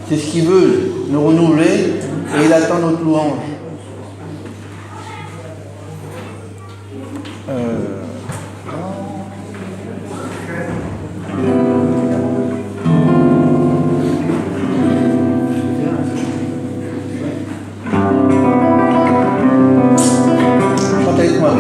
C'est ce qu'il veut, nous renouveler, et il attend notre louange. Chantez avec moi.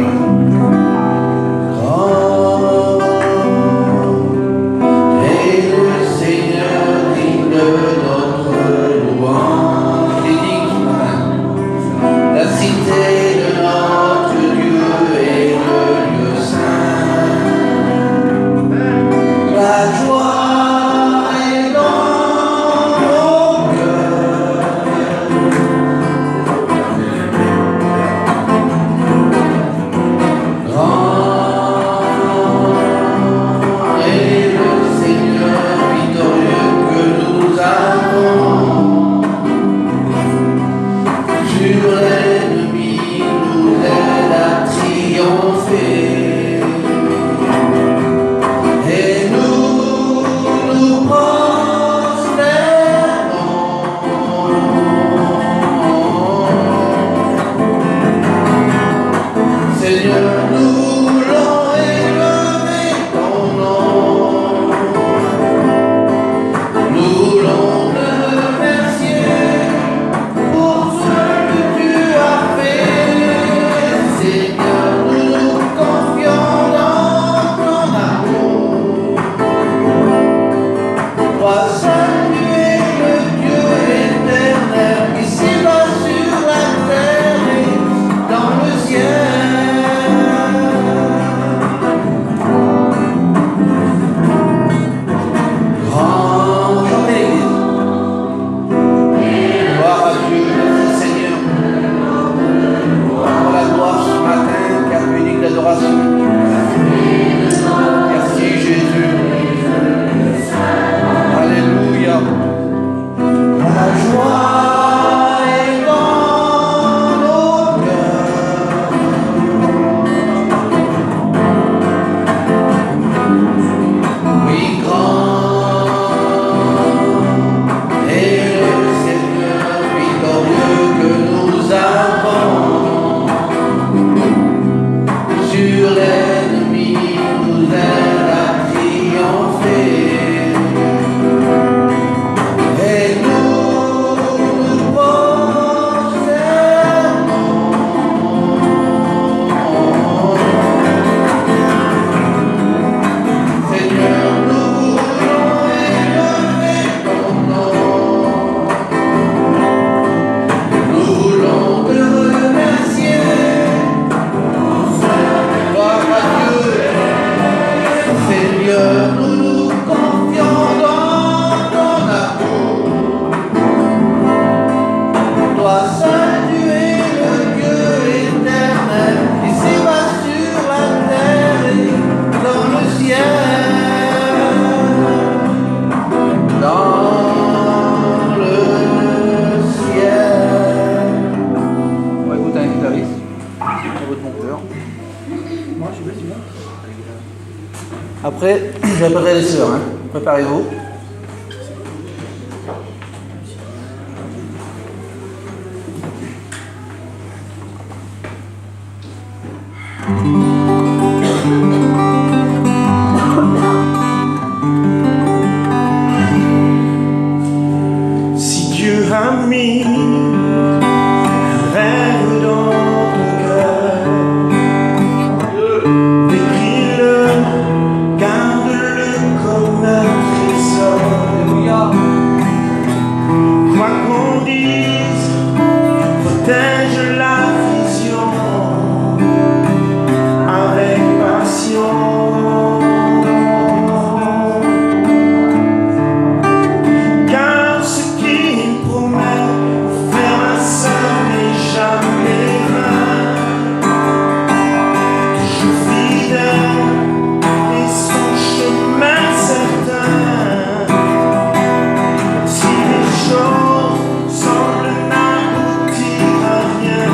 Merci Jésus. Alléluia. Après, j'appellerai les sœurs. Hein. Préparez-vous. Si Dieu a mis un rêve dans ton cœur, écris-le, garde-le comme un trésor. Quoi qu'on dise, protège la vision avec passion. Car ce qu'il promet pour faire ma sœur n'est jamais vain. Toujours fidèle et son chemin certain. Si les choses semblent n'aboutir à rien,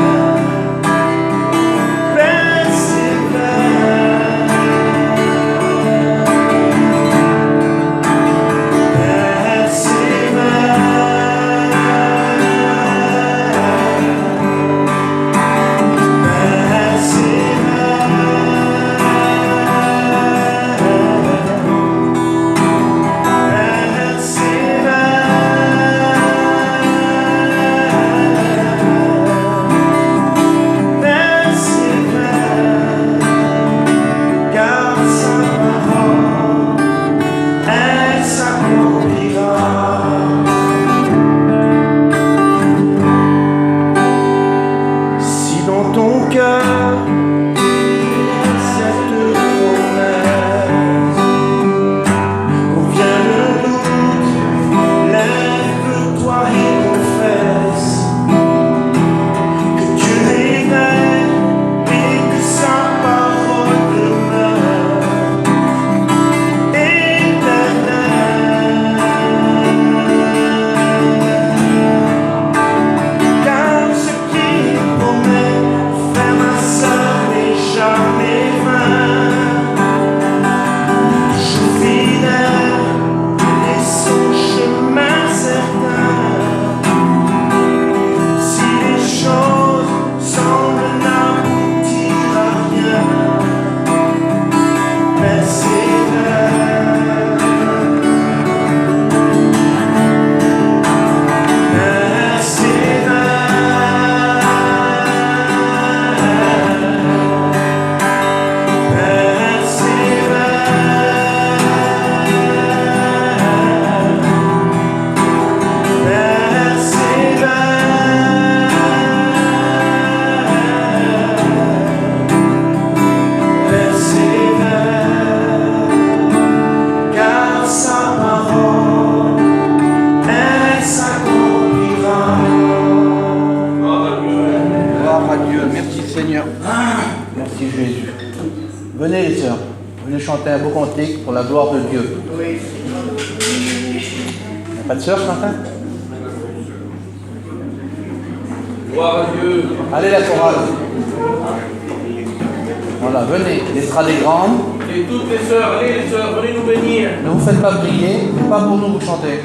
Merci Jésus. Venez les sœurs, venez chanter un beau cantique pour la gloire de Dieu. Il n'y a pas de sœurs ce matin? Gloire à Dieu. Allez la chorale. Voilà, venez, l'estrade est grande. Et toutes les sœurs, allez les sœurs, venez nous bénir. Ne vous faites pas prier, pas pour nous vous chantez.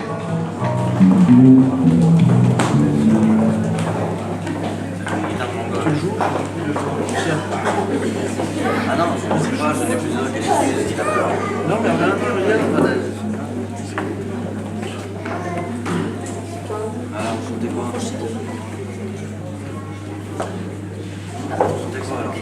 Ah non, c'est pas, je n'ai plus de qualité, il a peur. Non, mais rien, alors, vous chantez quoi? Vous chantez quoi alors?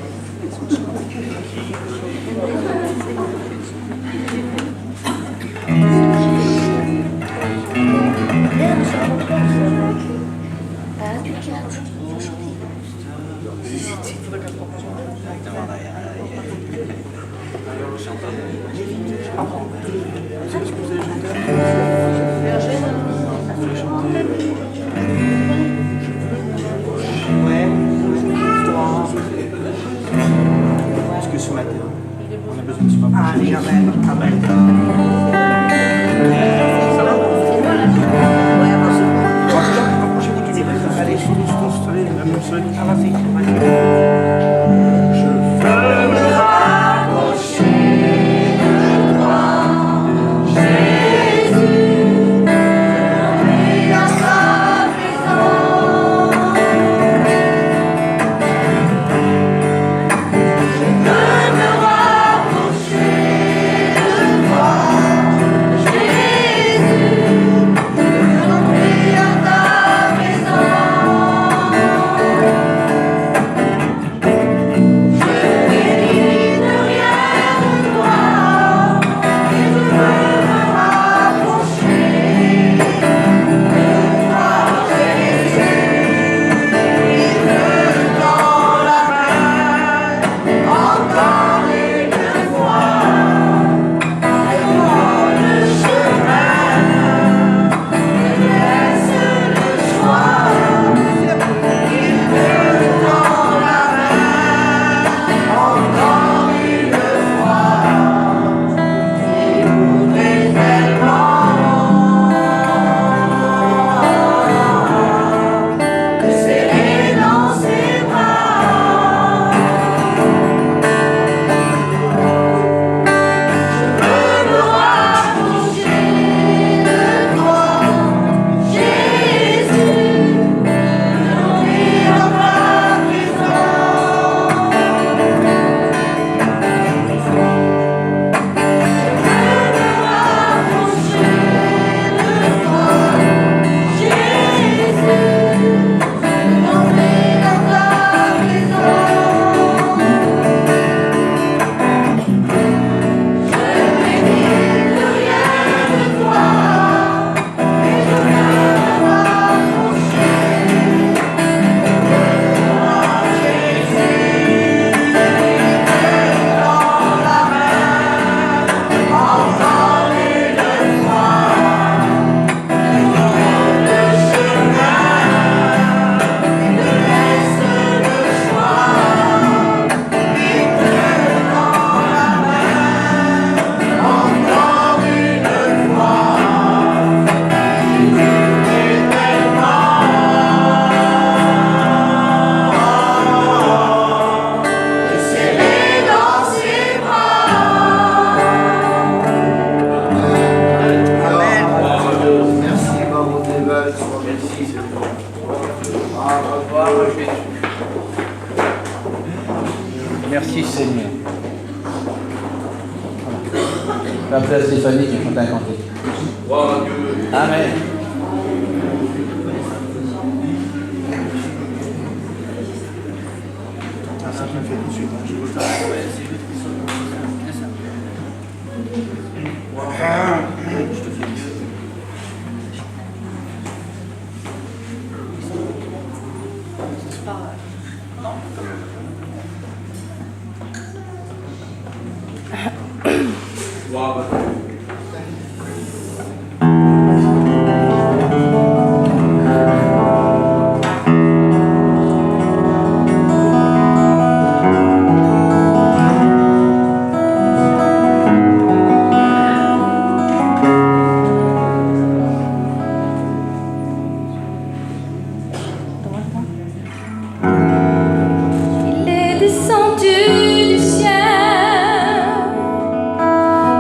ici, Seigneur. Gloire à Jésus. Merci Seigneur. La place Stéphanie qui chante un cantique. Gloire à Dieu. Amen. Ça qui me fait tout de suite. Je veux Gloire à Dieu. Il est descendu du ciel,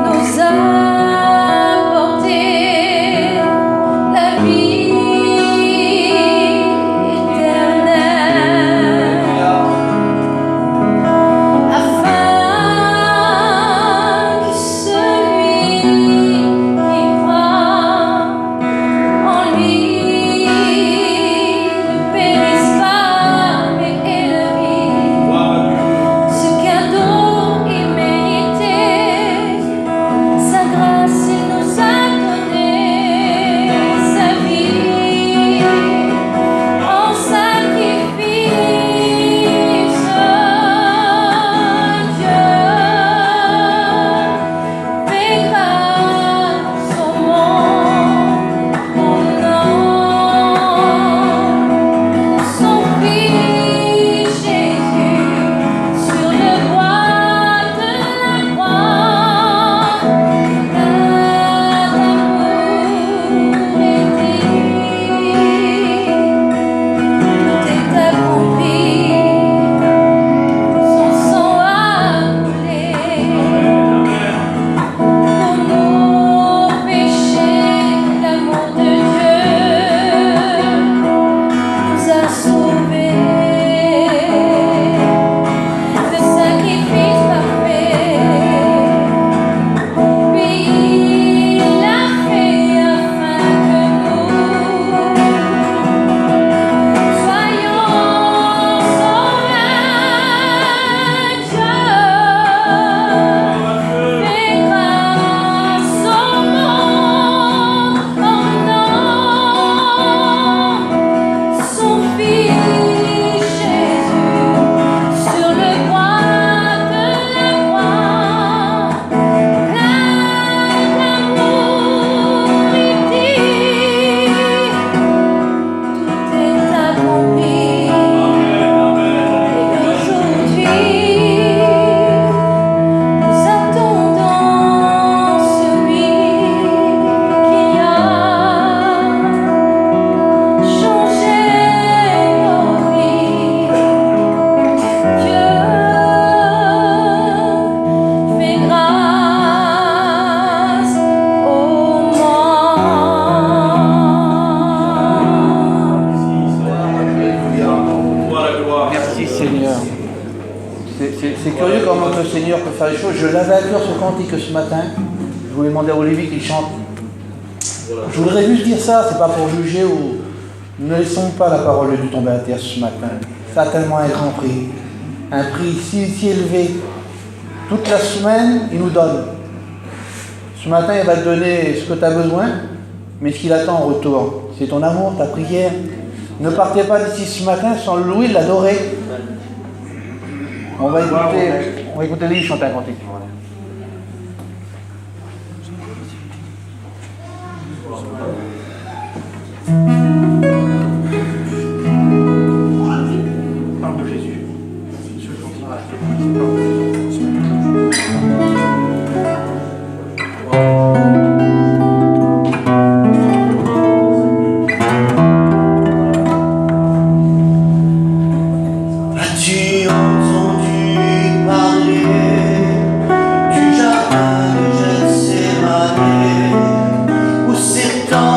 nous a apporté la vie éternelle, afin que celui qui croit en lui ne périsse pas, mais ait la vie. Gloire à Dieu. Ce cadeau est mérité, sa grâce il nous a donné, sa vie en sacrifice. Dieu fait grâce au monde, son Fils Jésus sur le bois de la croix. L'amour est dit, tout est accompli, son sang a coulé pour nos péchés. L'amour de Dieu nous a sauvés. Le sacrifice parfait, puis il l'a fait afin que nous soyons sauvés. Dieu fait grâce au monde, son Fils Jésus sur le bois de la croix. L'amour est dit, tout est accompli. Et aujourd'hui, nous attendons celui qui a changé nos vies. Dieu fait grâce au monde. Gloire à la gloire. Merci Seigneur. C'est curieux comment le Seigneur peut faire les choses. Je l'avais à cœur ce cantique ce matin. Je voulais demander à Olivier qu'il chante. Je voudrais juste dire ça, c'est pas pour juger ou. Ne laissons pas la parole de Dieu tomber à terre ce matin. Ça a tellement un grand prix. Un prix si élevé. Toute la semaine, il nous donne. Ce matin, il va te donner ce que tu as besoin, mais ce qu'il attend en retour, c'est ton amour, ta prière. Ne partez pas d'ici ce matin sans le louer, l'adorer. On va écouter lui chanter un cantique. Parle de Jésus. Je le continue. As-tu entendu parler du jardin de Gethsémani, où s'étend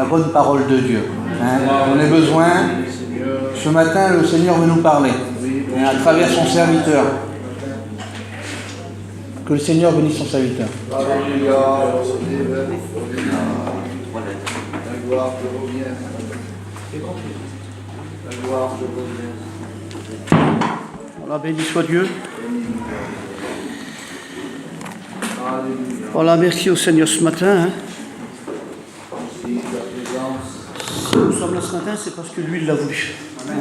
la bonne parole de Dieu. Hein. On a besoin, ce matin, le Seigneur veut nous parler, hein, à travers son serviteur. Que le Seigneur bénisse son serviteur. Alléluia. La gloire te revient. La gloire te revient. Voilà, béni soit Dieu. Voilà, merci au Seigneur ce matin. Hein. Si nous sommes là ce matin, c'est parce que lui, il l'a voulu. Hein.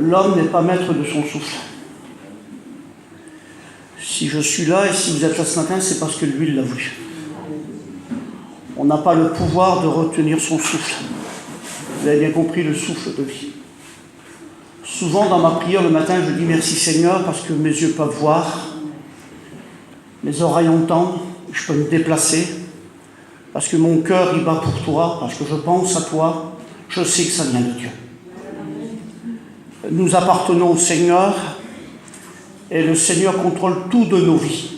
L'homme n'est pas maître de son souffle. Si je suis là et si vous êtes là ce matin, c'est parce que lui, il l'a voulu. On n'a pas le pouvoir de retenir son souffle. Vous avez bien compris, le souffle de vie. Souvent dans ma prière le matin, je dis merci Seigneur parce que mes yeux peuvent voir, mes oreilles entendent, je peux me déplacer, parce que mon cœur il bat pour toi, parce que je pense à toi, je sais que ça vient de Dieu. Nous appartenons au Seigneur et le Seigneur contrôle tout de nos vies.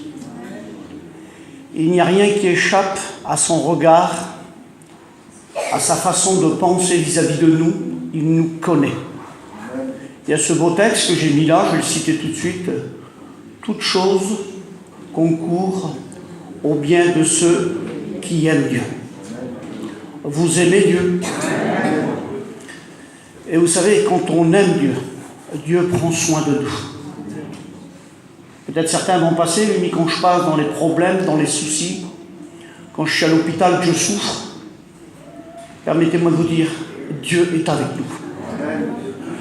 Il n'y a rien qui échappe à son regard, à sa façon de penser vis-à-vis de nous, il nous connaît. Il y a ce beau texte que j'ai mis là, je vais le citer tout de suite. Toute chose concourt au bien de ceux qui aiment Dieu. Vous aimez Dieu. Et vous savez, quand on aime Dieu, Dieu prend soin de nous. Peut-être certains vont passer, mais quand je passe dans les problèmes, dans les soucis, quand je suis à l'hôpital, que je souffre, permettez-moi de vous dire, Dieu est avec nous.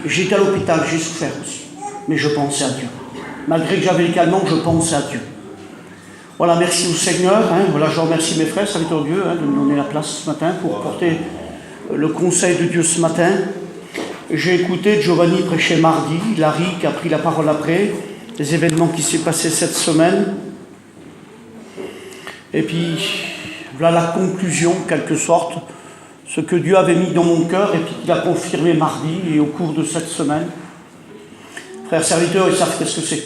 J'étais à l'hôpital, j'ai souffert aussi, mais je pensais à Dieu. Malgré que j'avais les calmants, je pensais à Dieu. Voilà, merci au Seigneur. Hein. Voilà, je remercie mes frères, serviteurs de Dieu, de me donner la place ce matin pour porter le conseil de Dieu ce matin. J'ai écouté Giovanni prêcher mardi, Larry qui a pris la parole après, les événements qui s'est passés cette semaine. Et puis, voilà la conclusion, en quelque sorte, ce que Dieu avait mis dans mon cœur et puis qu'il a confirmé mardi et au cours de cette semaine. Frères serviteurs, ils savent qu'est-ce que c'est.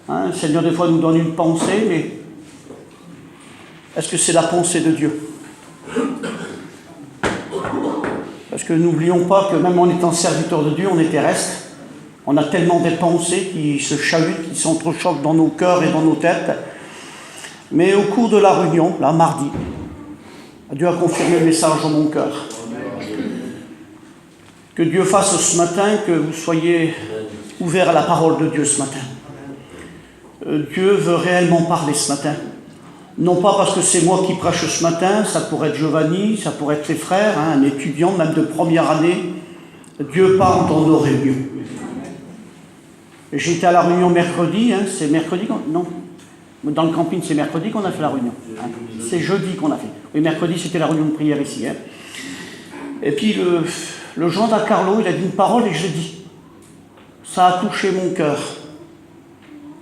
Hein, le Seigneur, des fois, nous donne une pensée, mais est-ce que c'est la pensée de Dieu? Parce que n'oublions pas que même en étant serviteur de Dieu, on est terrestre. On a tellement des pensées qui se chahutent, qui s'entrechoquent dans nos cœurs et dans nos têtes. Mais au cours de la réunion, là, mardi, Dieu a confirmé le message dans mon cœur. Que Dieu fasse ce matin que vous soyez ouverts à la parole de Dieu ce matin. Dieu veut réellement parler ce matin. Non pas parce que c'est moi qui prêche ce matin, ça pourrait être Giovanni, ça pourrait être les frères, hein, un étudiant même de première année. Dieu parle dans nos réunions. J'étais à la réunion mercredi, hein, c'est mercredi, non, dans le camping c'est mercredi qu'on a fait la réunion. Hein. C'est jeudi qu'on a fait. Oui, mercredi c'était la réunion de prière ici. Hein. Et puis le Jean d'Acarlo, il a dit une parole et je l'ai dit. Ça a touché mon cœur.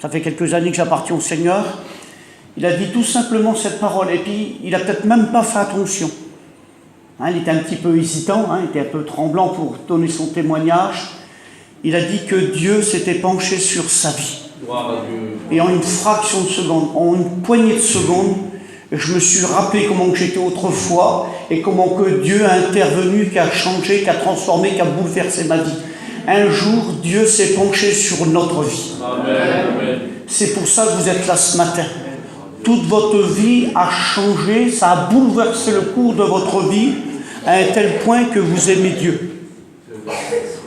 Ça fait quelques années que j'appartiens au Seigneur. Il a dit tout simplement cette parole et puis il n'a peut-être même pas fait attention. Hein, il était un petit peu hésitant, hein, il était un peu tremblant pour donner son témoignage. Il a dit que Dieu s'était penché sur sa vie. Et en une fraction de seconde, en une poignée de secondes, je me suis rappelé comment j'étais autrefois et comment que Dieu a intervenu, qui a changé, qui a transformé, qui a bouleversé ma vie. Un jour, Dieu s'est penché sur notre vie. Amen. C'est pour ça que vous êtes là ce matin. Toute votre vie a changé, ça a bouleversé le cours de votre vie à un tel point que vous aimez Dieu.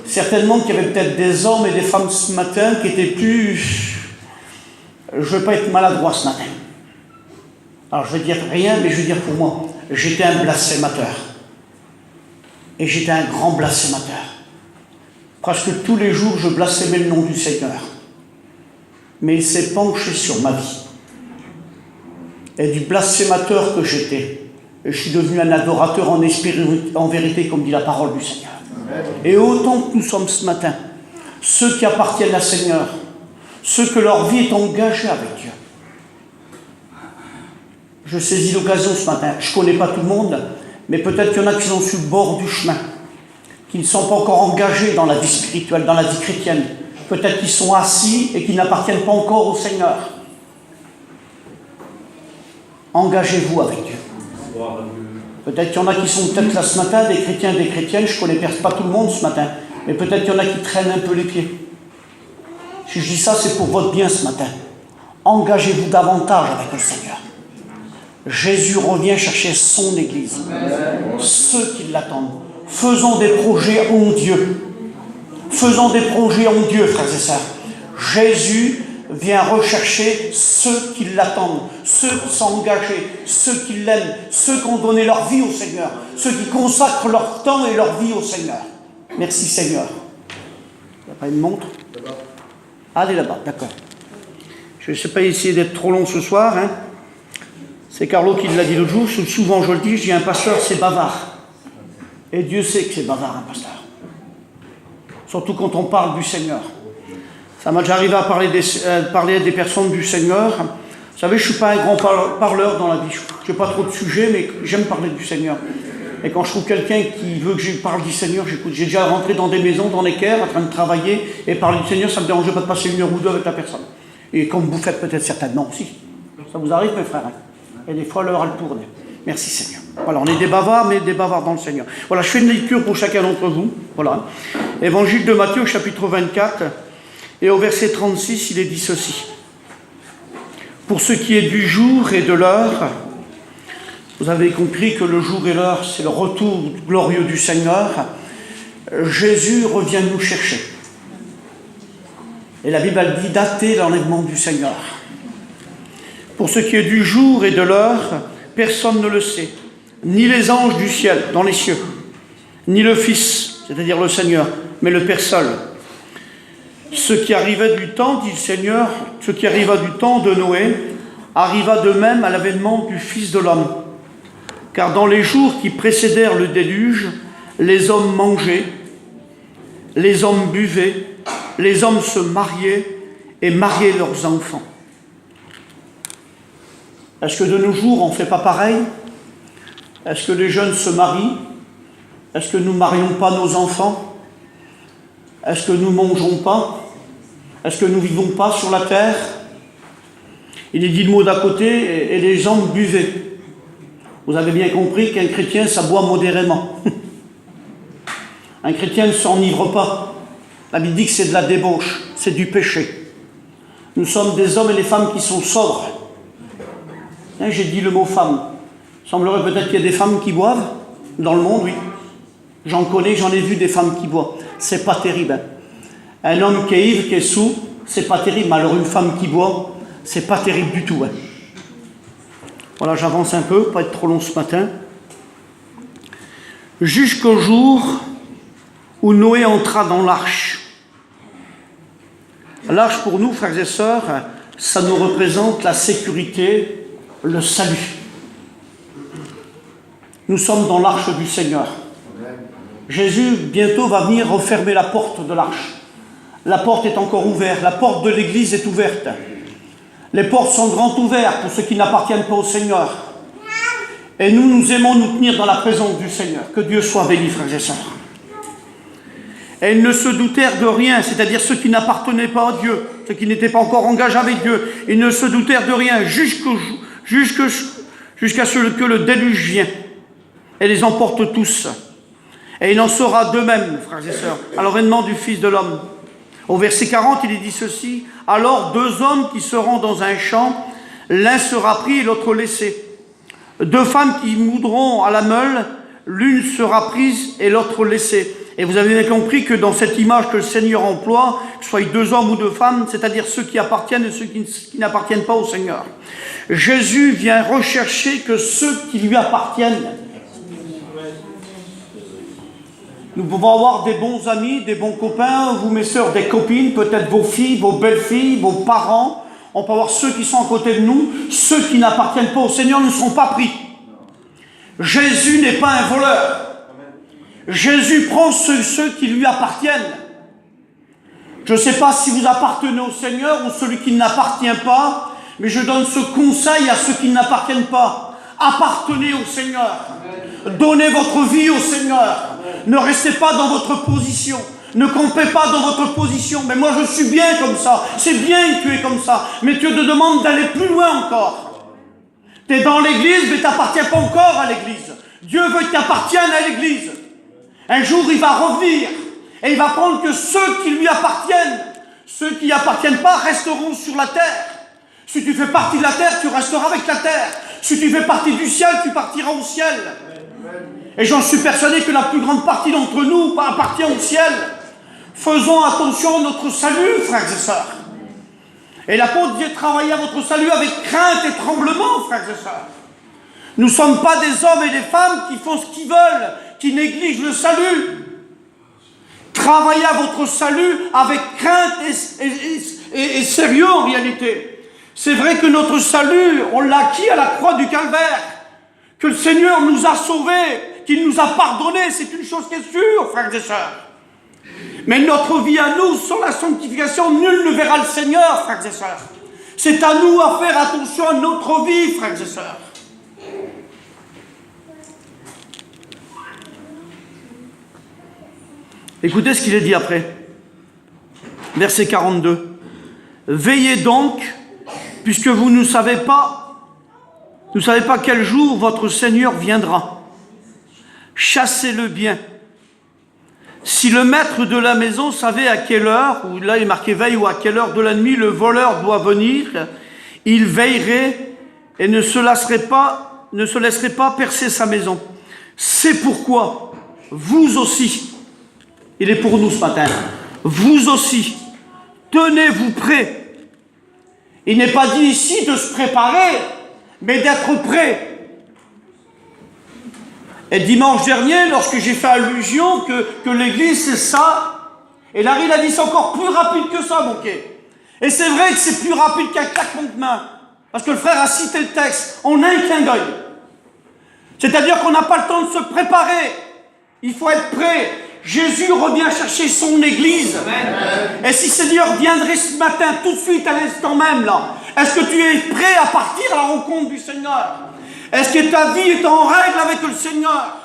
Certainement qu'il y avait peut-être des hommes et des femmes ce matin qui étaient plus... Je ne vais pas être maladroit ce matin. Alors je vais dire rien, mais je vais dire pour moi. J'étais un blasphémateur. Et j'étais un grand blasphémateur. Presque tous les jours, je blasphémais le nom du Seigneur. Mais il s'est penché sur ma vie. Et du blasphémateur que j'étais, je suis devenu un adorateur en esprit, en vérité, comme dit la parole du Seigneur. Et autant que nous sommes ce matin, ceux qui appartiennent à Seigneur, ceux que leur vie est engagée avec Dieu. Je saisis l'occasion ce matin, je ne connais pas tout le monde, mais peut-être qu'il y en a qui sont sur le bord du chemin, qui ne sont pas encore engagés dans la vie spirituelle, dans la vie chrétienne. Peut-être qu'ils sont assis et qui n'appartiennent pas encore au Seigneur. Engagez-vous avec Dieu. Peut-être qu'il y en a qui sont peut-être là ce matin, des chrétiens, des chrétiennes, je ne connais pas tout le monde ce matin, mais peut-être qu'il y en a qui traînent un peu les pieds. Si je dis ça, c'est pour votre bien ce matin. Engagez-vous davantage avec le Seigneur. Jésus revient chercher son Église, ceux qui l'attendent. Faisons des projets en Dieu. Faisons des projets en Dieu, frères et sœurs. Jésus vient rechercher ceux qui l'attendent, ceux qui sont engagés, ceux qui l'aiment, ceux qui ont donné leur vie au Seigneur, ceux qui consacrent leur temps et leur vie au Seigneur. Merci Seigneur. Il n'y a pas une montre? Allez là-bas, d'accord. Je ne sais pas essayer d'être trop long ce soir. Hein. C'est Carlo qui l'a dit l'autre jour. Souvent je le dis, je dis un pasteur c'est bavard. Et Dieu sait que c'est bavard un pasteur. Surtout quand on parle du Seigneur. Ça m'a déjà arrivé à parler des personnes du Seigneur. Vous savez, je ne suis pas un grand parleur dans la vie. Je n'ai pas trop de sujets, mais j'aime parler du Seigneur. Et quand je trouve quelqu'un qui veut que je parle du Seigneur, j'écoute. J'ai déjà rentré dans des maisons, dans les caires, en train de travailler, et parler du Seigneur, ça ne me dérange pas de passer 1 heure ou 2 avec la personne. Et comme vous faites peut-être certainement aussi. Ça vous arrive, mes frères? Et des fois, l'heure, elle tourne. Merci Seigneur. Voilà, on est des bavards, mais des bavards dans le Seigneur. Voilà, je fais une lecture pour chacun d'entre vous. Voilà. Évangile de Matthieu, chapitre 24, et au verset 36, il est dit ceci. Pour ce qui est du jour et de l'heure, vous avez compris que le jour et l'heure, c'est le retour glorieux du Seigneur. Jésus revient nous chercher. Et la Bible elle dit dater l'enlèvement du Seigneur. Pour ce qui est du jour et de l'heure, personne ne le sait, ni les anges du ciel, dans les cieux, ni le Fils, c'est-à-dire le Seigneur, mais le Père seul. Ce qui arrivait du temps, dit le Seigneur, ce qui arriva du temps de Noé, arriva de même à l'avènement du Fils de l'homme. Car dans les jours qui précédèrent le déluge, les hommes mangeaient, les hommes buvaient, les hommes se mariaient et mariaient leurs enfants. Est-ce que de nos jours, on ne fait pas pareil? Est-ce que les jeunes se marient? Est-ce que nous ne marions pas nos enfants? Est-ce que nous ne mangeons pas? Est-ce que nous ne vivons pas sur la terre? Il est dit le mot d'à côté, et les hommes buvaient. Vous avez bien compris qu'un chrétien, ça boit modérément. Un chrétien ne s'enivre pas. La Bible dit que c'est de la débauche, c'est du péché. Nous sommes des hommes et des femmes qui sont sobres. Hein, j'ai dit le mot femme. Il semblerait peut-être qu'il y a des femmes qui boivent dans le monde, oui. J'en connais, j'en ai vu des femmes qui boivent. C'est pas terrible. Hein. Un homme qui est ivre, qui est saoul, c'est pas terrible. Alors une femme qui boit, c'est pas terrible du tout. Hein. Voilà, j'avance un peu, pas être trop long ce matin. Jusqu'au jour où Noé entra dans l'arche. L'arche pour nous, frères et sœurs, ça nous représente la sécurité, le salut. Nous sommes dans l'arche du Seigneur. Jésus bientôt va venir refermer la porte de l'arche. La porte est encore ouverte, la porte de l'église est ouverte. Les portes sont grandes ouvertes pour ceux qui n'appartiennent pas au Seigneur. Et nous aimons nous tenir dans la présence du Seigneur. Que Dieu soit béni, frères et sœurs. Et ils ne se doutèrent de rien, c'est-à-dire ceux qui n'appartenaient pas à Dieu, ceux qui n'étaient pas encore engagés avec Dieu. Ils ne se doutèrent de rien jusqu'à ce que le déluge vienne et les emporte tous. Et il en sera de même, frères et sœurs, à l'avènement du Fils de l'homme. Au verset 40, il est dit ceci. Alors 2 hommes qui seront dans un champ, l'un sera pris et l'autre laissé. 2 femmes qui moudront à la meule, l'une sera prise et l'autre laissée. Et vous avez bien compris que dans cette image que le Seigneur emploie, que ce soit 2 hommes ou 2 femmes, c'est-à-dire ceux qui appartiennent et ceux qui n'appartiennent pas au Seigneur. Jésus vient rechercher que ceux qui lui appartiennent. Nous pouvons avoir des bons amis, des bons copains, vous mes sœurs, des copines, peut-être vos filles, vos belles-filles, vos parents. On peut avoir ceux qui sont à côté de nous. Ceux qui n'appartiennent pas au Seigneur ne seront pas pris. Jésus n'est pas un voleur. Jésus prend ceux qui lui appartiennent. Je ne sais pas si vous appartenez au Seigneur ou celui qui n'appartient pas, mais je donne ce conseil à ceux qui n'appartiennent pas. Appartenez au Seigneur. Donnez votre vie au Seigneur. Ne restez pas dans votre position. Ne campez pas dans votre position. Mais moi je suis bien comme ça. C'est bien que tu es comme ça. Mais Dieu te demande d'aller plus loin encore. Tu es dans l'église, mais tu n'appartiens pas encore à l'église. Dieu veut que tu appartiennes à l'Église. Un jour, il va revenir et il va prendre que ceux qui lui appartiennent. Ceux qui n'y appartiennent pas resteront sur la terre. Si tu fais partie de la terre, tu resteras avec la terre. Si tu fais partie du ciel, tu partiras au ciel. Et j'en suis persuadé que la plus grande partie d'entre nous appartient au ciel. Faisons attention à notre salut, frères et sœurs. Et l'apôtre dit: travaillez à votre salut avec crainte et tremblement, frères et sœurs. Nous ne sommes pas des hommes et des femmes qui font ce qu'ils veulent, qui négligent le salut. Travaillez à votre salut avec crainte et sérieux en réalité. C'est vrai que notre salut, on l'a acquis à la croix du Calvaire, que le Seigneur nous a sauvés, qu'il nous a pardonnés, c'est une chose qui est sûre, frères et sœurs. Mais notre vie à nous, sans la sanctification, nul ne verra le Seigneur, frères et sœurs. C'est à nous à faire attention à notre vie, frères et sœurs. Écoutez ce qu'il est dit après. Verset 42. Veillez donc, puisque vous ne savez pas quel jour votre Seigneur viendra. Chassez-le bien. Si le maître de la maison savait à quelle heure, ou là il est marqué veille, ou à quelle heure de la nuit le voleur doit venir, il veillerait et ne se laisserait pas percer sa maison. C'est pourquoi vous aussi, il est pour nous ce matin, vous aussi, tenez-vous prêts. Il n'est pas dit ici de se préparer, mais d'être prêt. Et dimanche dernier, lorsque j'ai fait allusion que l'Église c'est ça, et Larry a dit c'est encore plus rapide que ça, mon quai. Et c'est vrai que c'est plus rapide qu'un claquement de main. Parce que le frère a cité le texte en un clin d'œil. C'est-à-dire qu'on n'a pas le temps de se préparer. Il faut être prêt. Jésus revient chercher son Église. Amen. Et si Seigneur viendrait ce matin, tout de suite, à l'instant même, là, est-ce que tu es prêt à partir à la rencontre du Seigneur? Est-ce que ta vie est en règle avec le Seigneur?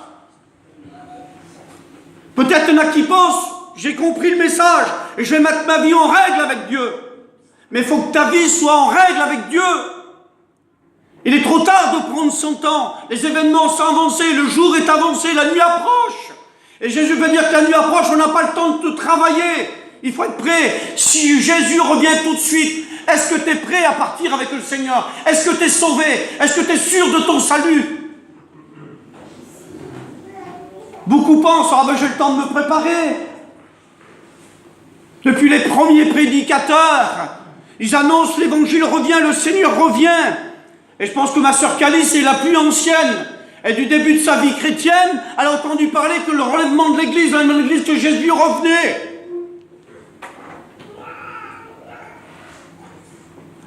Peut-être qu'il y en a qui pensent, j'ai compris le message, et je vais mettre ma vie en règle avec Dieu. Mais il faut que ta vie soit en règle avec Dieu. Il est trop tard de prendre son temps. Les événements sont avancés, le jour est avancé, la nuit approche. Et Jésus veut dire que la nuit approche, on n'a pas le temps de travailler. Il faut être prêt. Si Jésus revient tout de suite, est-ce que tu es prêt à partir avec le Seigneur? Est-ce que tu es sauvé? Est-ce que tu es sûr de ton salut? Beaucoup pensent, ah ben j'ai le temps de me préparer. Depuis les premiers prédicateurs, ils annoncent l'évangile revient, le Seigneur revient. Et je pense que ma sœur Calice est la plus ancienne. Et du début de sa vie chrétienne, elle a entendu parler que le relèvement de l'Église, que Jésus revenait.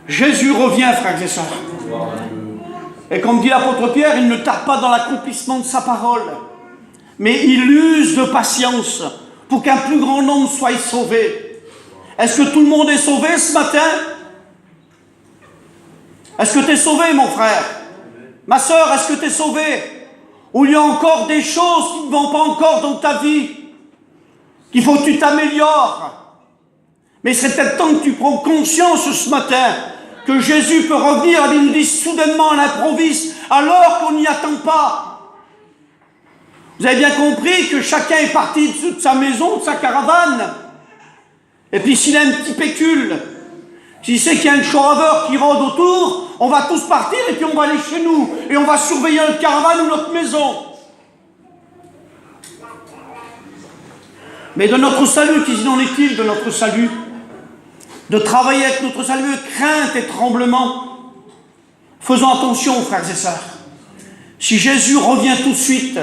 Jésus revient, frères et sœurs. Et comme dit l'apôtre Pierre, il ne tarde pas dans l'accomplissement de sa parole. Mais il use de patience pour qu'un plus grand nombre soit sauvé. Est-ce que tout le monde est sauvé ce matin? Est-ce que tu es sauvé, mon frère? Ma sœur, est-ce que tu es sauvé? Ou il y a encore des choses qui ne vont pas encore dans ta vie, qu'il faut que tu t'améliores? Mais il serait peut-être temps que tu prends conscience ce matin que Jésus peut revenir, il nous dit soudainement à l'improviste, alors qu'on n'y attend pas. Vous avez bien compris que chacun est parti de sa maison, de sa caravane. Et puis s'il a un petit pécule, s'il sait qu'il y a un chauffeur qui rôde autour, on va tous partir et puis on va aller chez nous. Et on va surveiller notre caravane ou notre maison. Mais de notre salut, qu'en est-il de notre salut? De travailler avec notre salut, crainte et tremblement. Faisons attention, frères et sœurs. Si Jésus revient tout de suite,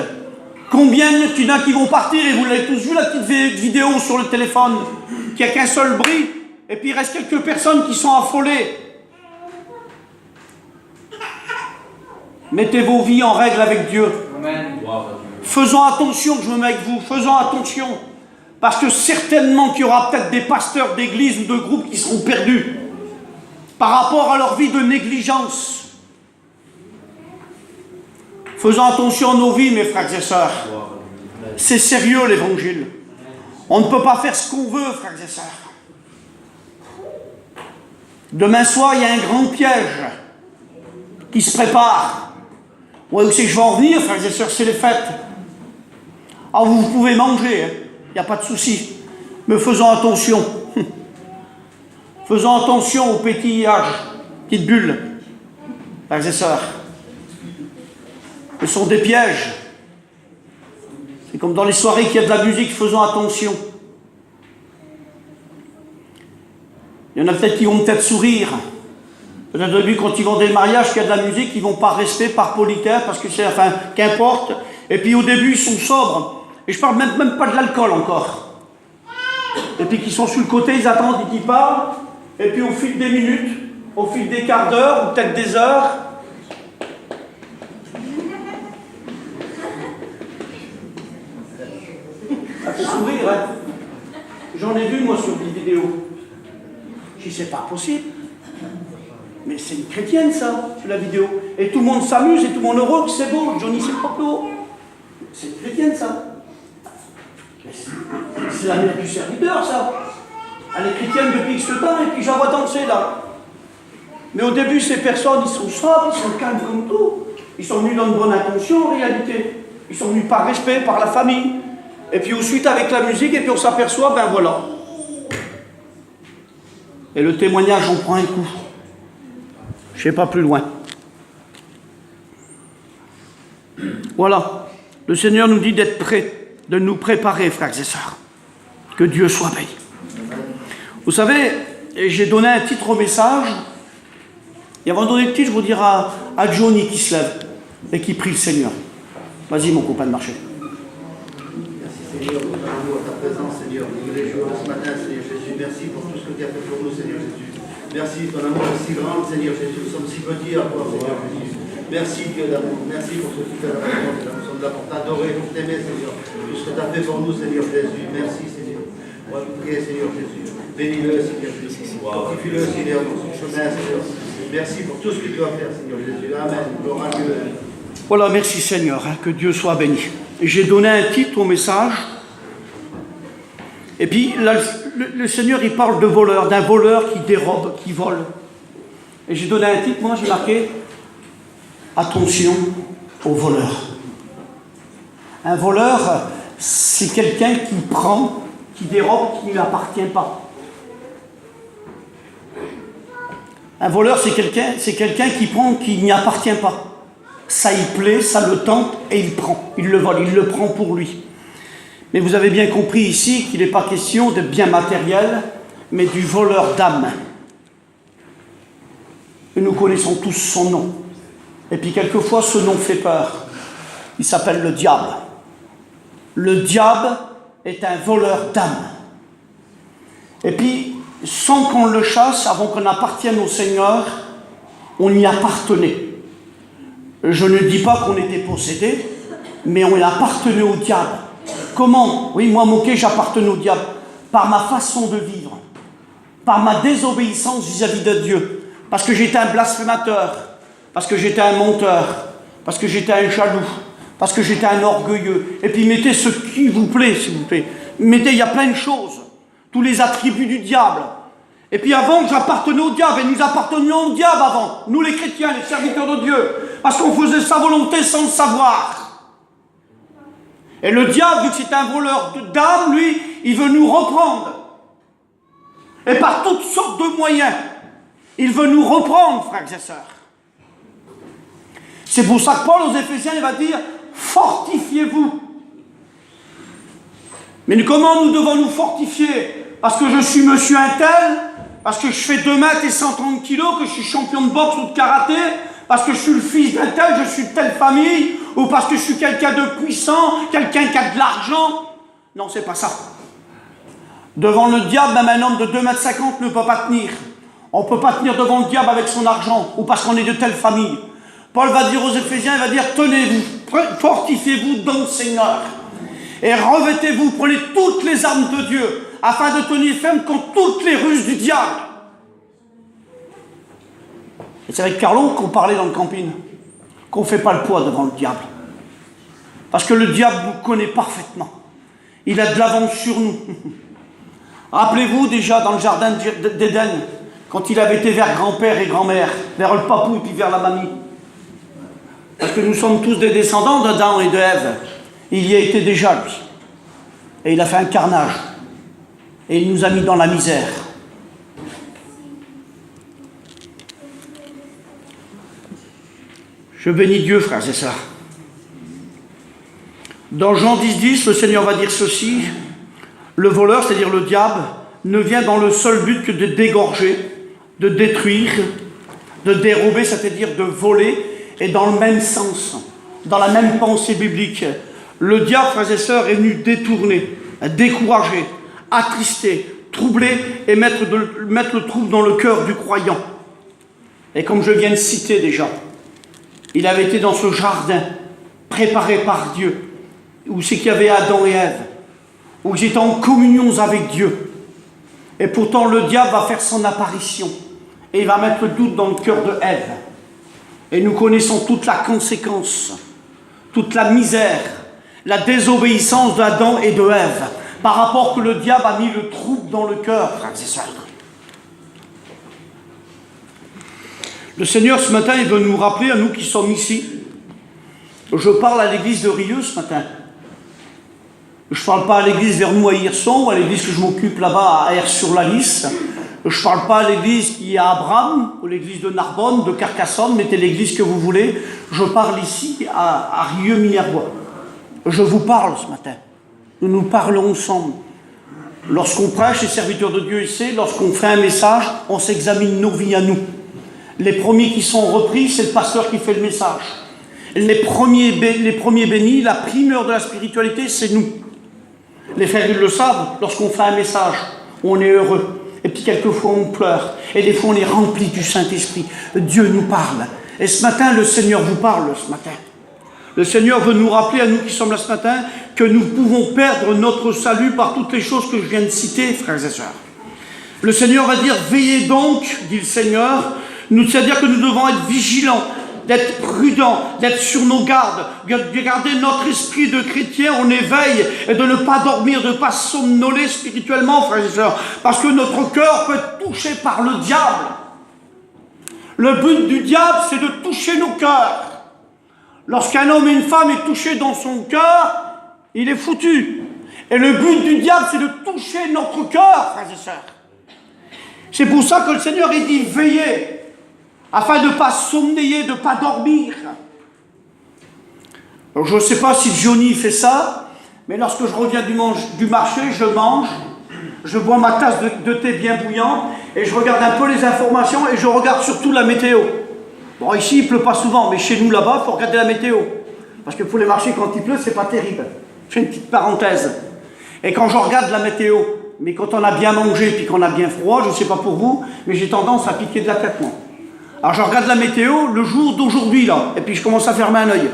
combien il y en a qui vont partir, et vous l'avez tous vu la petite vidéo sur le téléphone, qu'il n'y a qu'un seul bruit, et puis il reste quelques personnes qui sont affolées. Mettez vos vies en règle avec Dieu. Amen. Faisons attention, je me mets avec vous, faisons attention. Parce que certainement qu'il y aura peut-être des pasteurs d'église ou de groupes qui seront perdus par rapport à leur vie de négligence. Faisons attention à nos vies, mes frères et sœurs. C'est sérieux l'évangile. On ne peut pas faire ce qu'on veut, frères et sœurs. Demain soir, il y a un grand piège qui se prépare. Ouais, où c'est que je vais en venir, frères et sœurs, c'est les fêtes. Ah, vous pouvez manger, il n'y a pas de souci. Mais faisons attention. Faisons attention au pétillage, petites bulles, frères et sœurs. Ce sont des pièges. C'est comme dans les soirées qu'il y a de la musique, faisons attention. Il y en a peut-être qui vont peut-être sourire. Peut-être au début, quand ils vont des mariages, qu'il y a de la musique, ils vont par respect, par politesse, parce que c'est, enfin, qu'importe. Et puis au début, ils sont sobres. Et je parle même pas de l'alcool encore. Et puis qu'ils sont sur le côté, ils attendent et qu'ils parlent. Et puis au fil des minutes, au fil des quarts d'heure, ou peut-être des heures, ça fait sourire, hein. J'en ai vu, moi, sur des vidéos. Je dis, c'est pas possible. Mais c'est une chrétienne, ça, sur la vidéo. Et tout le monde s'amuse et tout le monde heureux que c'est beau. Johnny, c'est pas beau. C'est une chrétienne, ça. C'est la mère du serviteur, ça. Elle est chrétienne depuis ce temps et puis j'en vois danser, là. Mais au début, ces personnes, ils sont sobres, ils sont calmes comme tout. Ils sont venus dans une bonne intention, en réalité. Ils sont venus par respect, par la famille. Et puis ensuite, avec la musique, et puis on s'aperçoit, ben voilà. Et le témoignage, on prend un coup. Je ne sais pas plus loin. Voilà. Le Seigneur nous dit d'être prêts, de nous préparer, frères et sœurs. Que Dieu soit béni. Vous savez, j'ai donné un titre au message. Et avant de donner le titre, je vous dirai à Johnny qui se lève et qui prie le Seigneur. Vas-y, mon copain de marché. Merci Seigneur, pour ta présence, Seigneur. Nous les jours ce matin, Seigneur Jésus. Merci pour tout ce que tu as fait pour nous, Seigneur Jésus. Merci, ton amour est si grand, Seigneur Jésus. Nous sommes si petits à toi, Seigneur Jésus. Merci, Dieu d'amour. Merci pour ce que tu fais dans notre monde. Nous sommes là pour t'adorer, pour t'aimer, Seigneur. Tout ce que tu as fait pour nous, Seigneur Jésus. Merci, Seigneur. On va prier, Seigneur Jésus. Bénis-le, Seigneur Jésus. Fortifie-le, Seigneur, dans son chemin, Seigneur. Merci pour tout ce que tu vas faire, Seigneur Jésus. Amen. Gloire à Dieu. Voilà, merci Seigneur, hein, que Dieu soit béni. J'ai donné un titre au message. Et puis, là, le Seigneur, il parle de voleur, d'un voleur qui dérobe, qui vole. Et j'ai donné un titre, moi, j'ai marqué « Attention aux voleurs ». Un voleur, c'est quelqu'un qui prend, qui dérobe, qui ne lui appartient pas. Un voleur, c'est quelqu'un qui prend, qui n'y appartient pas. Ça y plaît, ça le tente, et il prend. Il le vole, il le prend pour lui. Mais vous avez bien compris ici qu'il n'est pas question de biens matériels, mais du voleur d'âme. Et nous connaissons tous son nom. Et puis quelquefois, ce nom fait peur. Il s'appelle le diable. Le diable est un voleur d'âme. Et puis, sans qu'on le chasse, avant qu'on appartienne au Seigneur, on y appartenait. Je ne dis pas qu'on était possédé, mais on y appartenait au diable. Comment? Oui, moi, moqué, j'appartenais au diable. Par ma façon de vivre, par ma désobéissance vis-à-vis de Dieu, parce que j'étais un blasphémateur, parce que j'étais un menteur, parce que j'étais un jaloux, parce que j'étais un orgueilleux. Et puis mettez ce qui vous plaît, s'il vous plaît. Mettez, il y a plein de choses, tous les attributs du diable. Et puis avant, j'appartenais au diable, et nous appartenions au diable avant, nous les chrétiens, les serviteurs de Dieu, parce qu'on faisait sa volonté sans le savoir. Et le diable, vu que c'est un voleur d'âme, lui, il veut nous reprendre. Et par toutes sortes de moyens, il veut nous reprendre, frères et sœurs. C'est pour ça que Paul aux Éphésiens, il va dire, fortifiez-vous. Mais comment nous devons nous fortifier? Parce que je suis monsieur un tel, parce que je fais 2 mètres et 130 kilos, que je suis champion de boxe ou de karaté, parce que je suis le fils d'un tel, je suis de telle famille, ou parce que je suis quelqu'un de puissant, quelqu'un qui a de l'argent. Non, c'est pas ça. Devant le diable, même un homme de 2,50 m ne peut pas tenir. On ne peut pas tenir devant le diable avec son argent, ou parce qu'on est de telle famille. Paul va dire aux Éphésiens, il va dire, tenez-vous, fortifiez-vous dans le Seigneur, et revêtez-vous, prenez toutes les armes de Dieu, afin de tenir ferme contre toutes les ruses du diable. Et c'est avec Carlo qu'on parlait dans le camping, qu'on ne fait pas le poids devant le diable. Parce que le diable nous connaît parfaitement. Il a de l'avance sur nous. Rappelez-vous déjà dans le jardin d'Éden, quand il avait été vers grand-père et grand-mère, vers le papou et puis vers la mamie. Parce que nous sommes tous des descendants d'Adam et de Ève. Il y a été déjà, lui. Et il a fait un carnage. Et il nous a mis dans la misère. Je bénis Dieu, frères et sœurs. Dans Jean 10, le Seigneur va dire ceci: le voleur, c'est-à-dire le diable, ne vient dans le seul but que de dégorger, de détruire, de dérober, c'est-à-dire de voler, et dans le même sens, dans la même pensée biblique. Le diable, frères et sœurs, est venu détourner, décourager, attrister, troubler et mettre le trouble dans le cœur du croyant. Et comme je viens de citer déjà, il avait été dans ce jardin préparé par Dieu, où c'est qu'il y avait Adam et Ève, où ils étaient en communion avec Dieu. Et pourtant le diable va faire son apparition et il va mettre le doute dans le cœur de Ève. Et nous connaissons toute la conséquence, toute la misère, la désobéissance d'Adam et de Ève, par rapport que le diable a mis le trouble dans le cœur, frères et sœurs. Le Seigneur ce matin, il veut nous rappeler à nous qui sommes ici. Je parle à l'église de Rieux ce matin. Je ne parle pas à l'église vers nous à Hirson ou à l'église que je m'occupe là-bas à Aires-sur-la-Lys. Je ne parle pas à l'église qui est à Abram ou l'église de Narbonne, de Carcassonne, mettez l'église que vous voulez. Je parle ici à Rieux-Minervois. Je vous parle ce matin. Nous parlons ensemble. Lorsqu'on prêche, les serviteurs de Dieu ici, lorsqu'on fait un message, on s'examine nos vies à nous. Les premiers qui sont repris, c'est le pasteur qui fait le message. Les premiers bénis, la primeur de la spiritualité, c'est nous. Les frères, ils le savent, lorsqu'on fait un message, on est heureux. Et puis quelquefois on pleure. Et des fois on est rempli du Saint-Esprit. Dieu nous parle. Et ce matin, le Seigneur vous parle ce matin. Le Seigneur veut nous rappeler à nous qui sommes là ce matin que nous pouvons perdre notre salut par toutes les choses que je viens de citer, frères et sœurs. Le Seigneur va dire, veillez donc, dit le Seigneur, c'est-à-dire que nous devons être vigilants, d'être prudents, d'être sur nos gardes, de garder notre esprit de chrétien en éveil et de ne pas dormir, de ne pas somnoler spirituellement, frères et sœurs, parce que notre cœur peut être touché par le diable. Le but du diable, c'est de toucher nos cœurs. Lorsqu'un homme et une femme est touché dans son cœur, il est foutu. Et le but du diable, c'est de toucher notre cœur, frères et sœurs. C'est pour ça que le Seigneur, il dit, veillez, afin de ne pas sommeiller, de ne pas dormir. Alors, je ne sais pas si Johnny fait ça, mais lorsque je reviens du marché, je mange, je bois ma tasse de thé bien bouillant, et je regarde un peu les informations, et je regarde surtout la météo. Bon, ici, il ne pleut pas souvent, mais chez nous, là-bas, il faut regarder la météo. Parce que pour les marchés, quand il pleut, c'est pas terrible. Je fais une petite parenthèse. Et quand je regarde la météo, mais quand on a bien mangé, puis qu'on a bien froid, je ne sais pas pour vous, mais j'ai tendance à piquer de la tête, moi. Alors je regarde la météo, le jour d'aujourd'hui, là, et puis je commence à fermer un œil.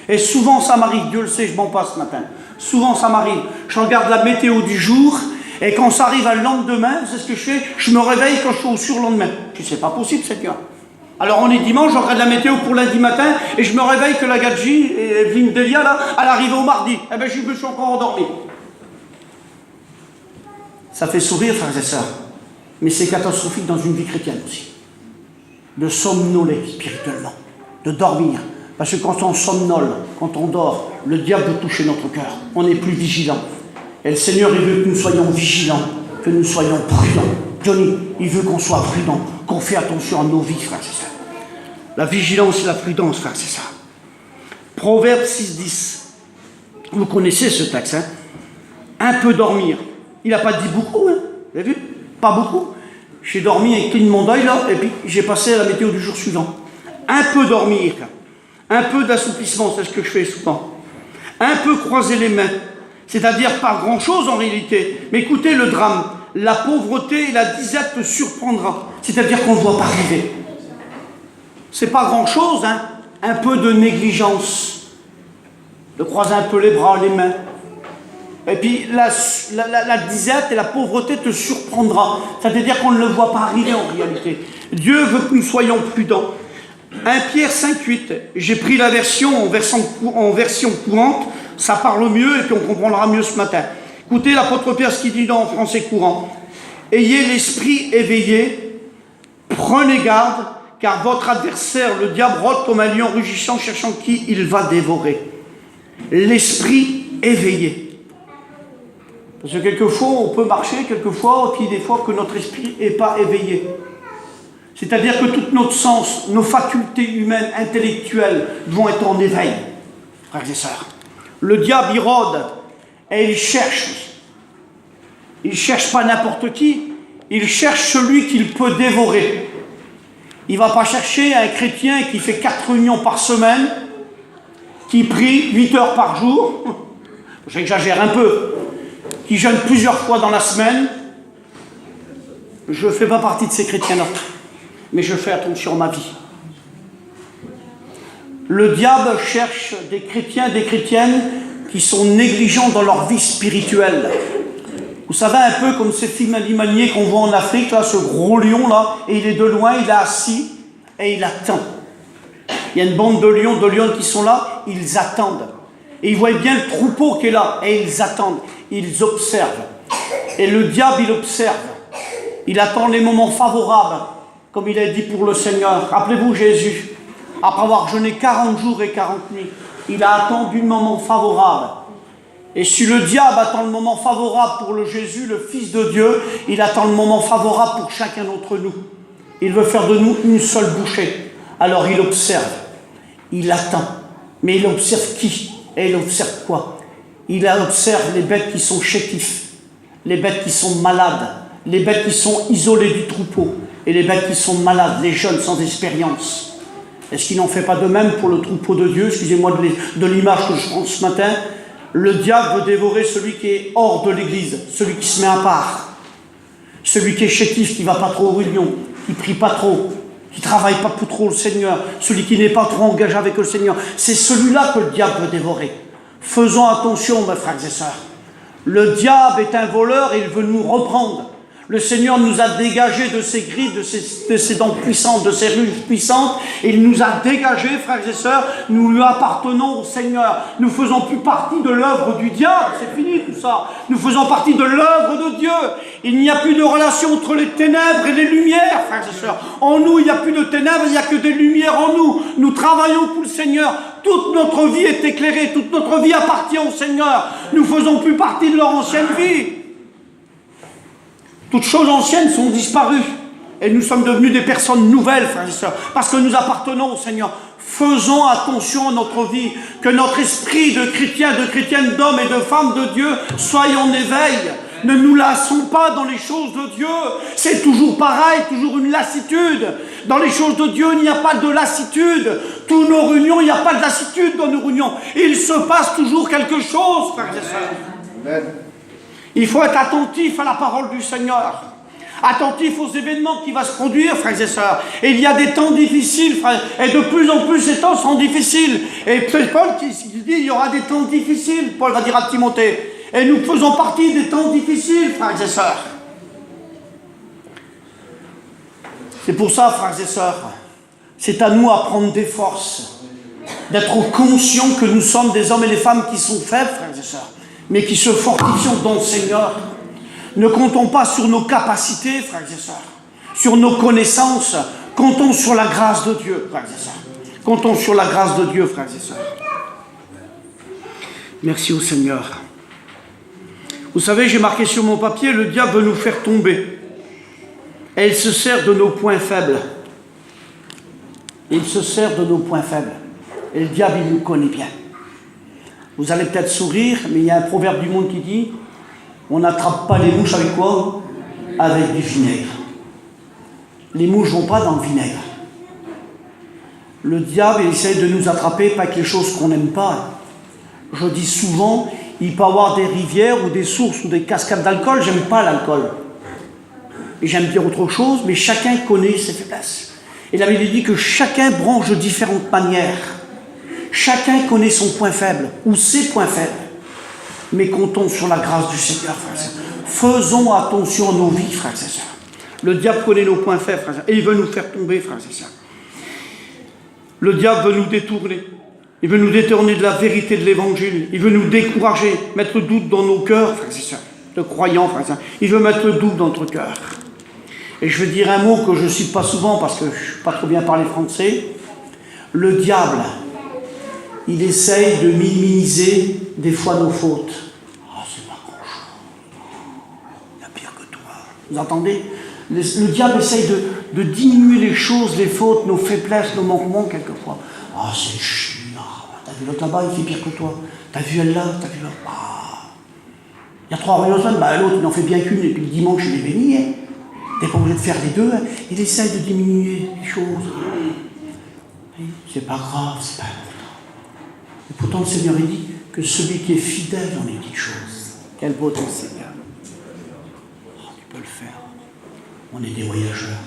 Et souvent ça m'arrive, Dieu le sait, je m'en passe ce matin. Souvent ça m'arrive. Je regarde la météo du jour, et quand ça arrive à le lendemain, c'est ce que je fais, je me réveille quand je suis au surlendemain. Je dis, c'est pas possible, Seigneur. Alors on est dimanche, je regarde la météo pour lundi matin, et je me réveille que la Gadji et Evelyne Delia, là, elle arrive au mardi. Eh bien, je me suis encore endormi. Ça fait sourire, frères et sœurs, mais c'est catastrophique dans une vie chrétienne aussi. De somnoler spirituellement, de dormir. Parce que quand on somnole, quand on dort, le diable veut toucher notre cœur. On n'est plus vigilant. Et le Seigneur, il veut que nous soyons vigilants, que nous soyons prudents. Johnny, il veut qu'on soit prudents, qu'on fait attention à nos vies, frères et sœurs. La vigilance et la prudence, frères, c'est ça. Proverbe 6,10. Vous connaissez ce texte, hein? Un peu dormir. Il n'a pas dit beaucoup, hein? Vous avez vu? Pas beaucoup. J'ai dormi et cligne mon deuil, là, et puis j'ai passé à la météo du jour suivant. Un peu dormir, un peu d'assouplissement, c'est ce que je fais souvent. Un peu croiser les mains, c'est-à-dire pas grand-chose en réalité. Mais écoutez le drame, la pauvreté et la disette te surprendra, c'est-à-dire qu'on ne voit pas arriver. C'est pas grand-chose, hein, un peu de négligence, de croiser un peu les bras, les mains. Et puis la disette et la pauvreté te surprendra. C'est-à-dire qu'on ne le voit pas arriver en réalité. Dieu veut que nous soyons prudents. 1 Pierre 5,8. J'ai pris la version en version courante. Ça parle mieux et puis on comprendra mieux ce matin. Écoutez l'apôtre Pierre ce qu'il dit en français courant. Ayez l'esprit éveillé. Prenez garde car votre adversaire, le diable, rôde comme un lion rugissant, cherchant qui il va dévorer. L'esprit éveillé. Parce que quelquefois, on peut marcher, quelquefois, et puis des fois que notre esprit n'est pas éveillé. C'est-à-dire que tout notre sens, nos facultés humaines, intellectuelles, vont être en éveil, frères et sœurs. Le diable, il rôde, et il cherche. Il ne cherche pas n'importe qui, il cherche celui qu'il peut dévorer. Il ne va pas chercher un chrétien qui fait 4 réunions par semaine, qui prie 8 heures par jour, j'exagère un peu, qui jeûne plusieurs fois dans la semaine. Je ne fais pas partie de ces chrétiens-là, mais je fais attention à ma vie. Le diable cherche des chrétiens, des chrétiennes qui sont négligents dans leur vie spirituelle. Vous savez, un peu comme ces films animaliers qu'on voit en Afrique, là, ce gros lion là, et il est de loin, il est assis et il attend. Il y a une bande de lions qui sont là, ils attendent. Et ils voient bien le troupeau qui est là, et ils attendent, ils observent. Et le diable, il observe. Il attend les moments favorables, comme il a dit pour le Seigneur. Rappelez-vous Jésus, après avoir jeûné 40 jours et 40 nuits, il a attendu le moment favorable. Et si le diable attend le moment favorable pour le Jésus, le Fils de Dieu, il attend le moment favorable pour chacun d'entre nous. Il veut faire de nous une seule bouchée. Alors il observe, il attend. Mais il observe qui? Et il observe quoi? Il observe les bêtes qui sont chétifs, les bêtes qui sont malades, les bêtes qui sont isolées du troupeau, et les bêtes qui sont malades, les jeunes sans expérience. Est-ce qu'il n'en fait pas de même pour le troupeau de Dieu? Excusez-moi de l'image que je prends ce matin. Le diable veut dévorer celui qui est hors de l'église, celui qui se met à part, celui qui est chétif, qui ne va pas trop aux réunions, qui ne prie pas trop, qui ne travaille pas pour trop le Seigneur, celui qui n'est pas trop engagé avec le Seigneur. C'est celui-là que le diable veut dévorer. Faisons attention, mes frères et sœurs. Le diable est un voleur et il veut nous reprendre. Le Seigneur nous a dégagés de ses griffes, de ses dents puissantes, de ses ruses puissantes. Et il nous a dégagés, frères et sœurs. Nous lui appartenons au Seigneur. Nous ne faisons plus partie de l'œuvre du diable. C'est fini tout ça. Nous faisons partie de l'œuvre de Dieu. Il n'y a plus de relation entre les ténèbres et les lumières, frères et sœurs. En nous, il n'y a plus de ténèbres, il n'y a que des lumières en nous. Nous travaillons pour le Seigneur. Toute notre vie est éclairée. Toute notre vie appartient au Seigneur. Nous ne faisons plus partie de leur ancienne vie. Toutes choses anciennes sont disparues. Et nous sommes devenus des personnes nouvelles, frères et sœurs, parce que nous appartenons au Seigneur. Faisons attention à notre vie, que notre esprit de chrétien, de chrétienne, d'homme et de femme de Dieu soit en éveil. Ne nous lassons pas dans les choses de Dieu. C'est toujours pareil, toujours une lassitude. Dans les choses de Dieu, il n'y a pas de lassitude. Tous nos réunions, il n'y a pas de lassitude dans nos réunions. Il se passe toujours quelque chose, frères et sœurs. Amen. Il faut être attentif à la parole du Seigneur, attentif aux événements qui vont se produire, frères et sœurs. Et il y a des temps difficiles, frères, et de plus en plus ces temps sont difficiles. Et c'est Paul qui dit il y aura des temps difficiles, Paul va dire à Timothée. Et nous faisons partie des temps difficiles, frères et sœurs. C'est pour ça, frères et sœurs, c'est à nous à prendre des forces, d'être conscients que nous sommes des hommes et des femmes qui sont faibles, frères et sœurs, mais qui se fortifient dans le Seigneur. Ne comptons pas sur nos capacités, frères et sœurs, sur nos connaissances. Comptons sur la grâce de Dieu, frères et sœurs. Comptons sur la grâce de Dieu, frères et sœurs. Merci au Seigneur. Vous savez, j'ai marqué sur mon papier, le diable veut nous faire tomber. Et il se sert de nos points faibles. Il se sert de nos points faibles. Et le diable, il nous connaît bien. Vous allez peut-être sourire, mais il y a un proverbe du monde qui dit on n'attrape pas les mouches avec quoi? Avec du vinaigre. Les mouches ne vont pas dans le vinaigre. Le diable, il essaie de nous attraper pas avec les choses qu'on n'aime pas. Je dis souvent, il peut y avoir des rivières ou des sources ou des cascades d'alcool. J'aime pas l'alcool. Et j'aime dire autre chose, mais chacun connaît ses faiblesses. Et la Bible dit que chacun branche de différentes manières. Chacun connaît son point faible, ou ses points faibles. Mais comptons sur la grâce du Seigneur, frères et sœurs. Faisons attention à nos vies, frères et sœurs. Le diable connaît nos points faibles, frères et sœurs, et il veut nous faire tomber, frères et sœurs. Le diable veut nous détourner. Il veut nous détourner de la vérité de l'Évangile. Il veut nous décourager, mettre le doute dans nos cœurs, frères et sœurs, de croyants, frères et sœurs. Il veut mettre le doute dans notre cœur. Et je vais dire un mot que je ne cite pas souvent parce que je ne sais pas trop bien parler français. Le diable, il essaye de minimiser des fois nos fautes. Ah, c'est pas grand-chose. Il y a pire que toi. Vous entendez? Le diable essaye de diminuer les choses, les fautes, nos faiblesses, nos manquements, quelquefois. Ah, c'est chiant. T'as vu l'autre là-bas, il fait pire que toi. T'as vu elle là, t'as vu là. Ah. Il y a 3 réunions de semaine, bah l'autre, il n'en fait bien qu'une, et puis le dimanche, il est béni. Hein. T'es pas obligé de faire les deux. Hein. Il essaye de diminuer les choses. C'est pas grave, c'est pas important. Et pourtant, le Seigneur, il dit que celui qui est fidèle dans les petites choses, quel beau ton Seigneur. Oh, tu peux le faire. On est des voyageurs.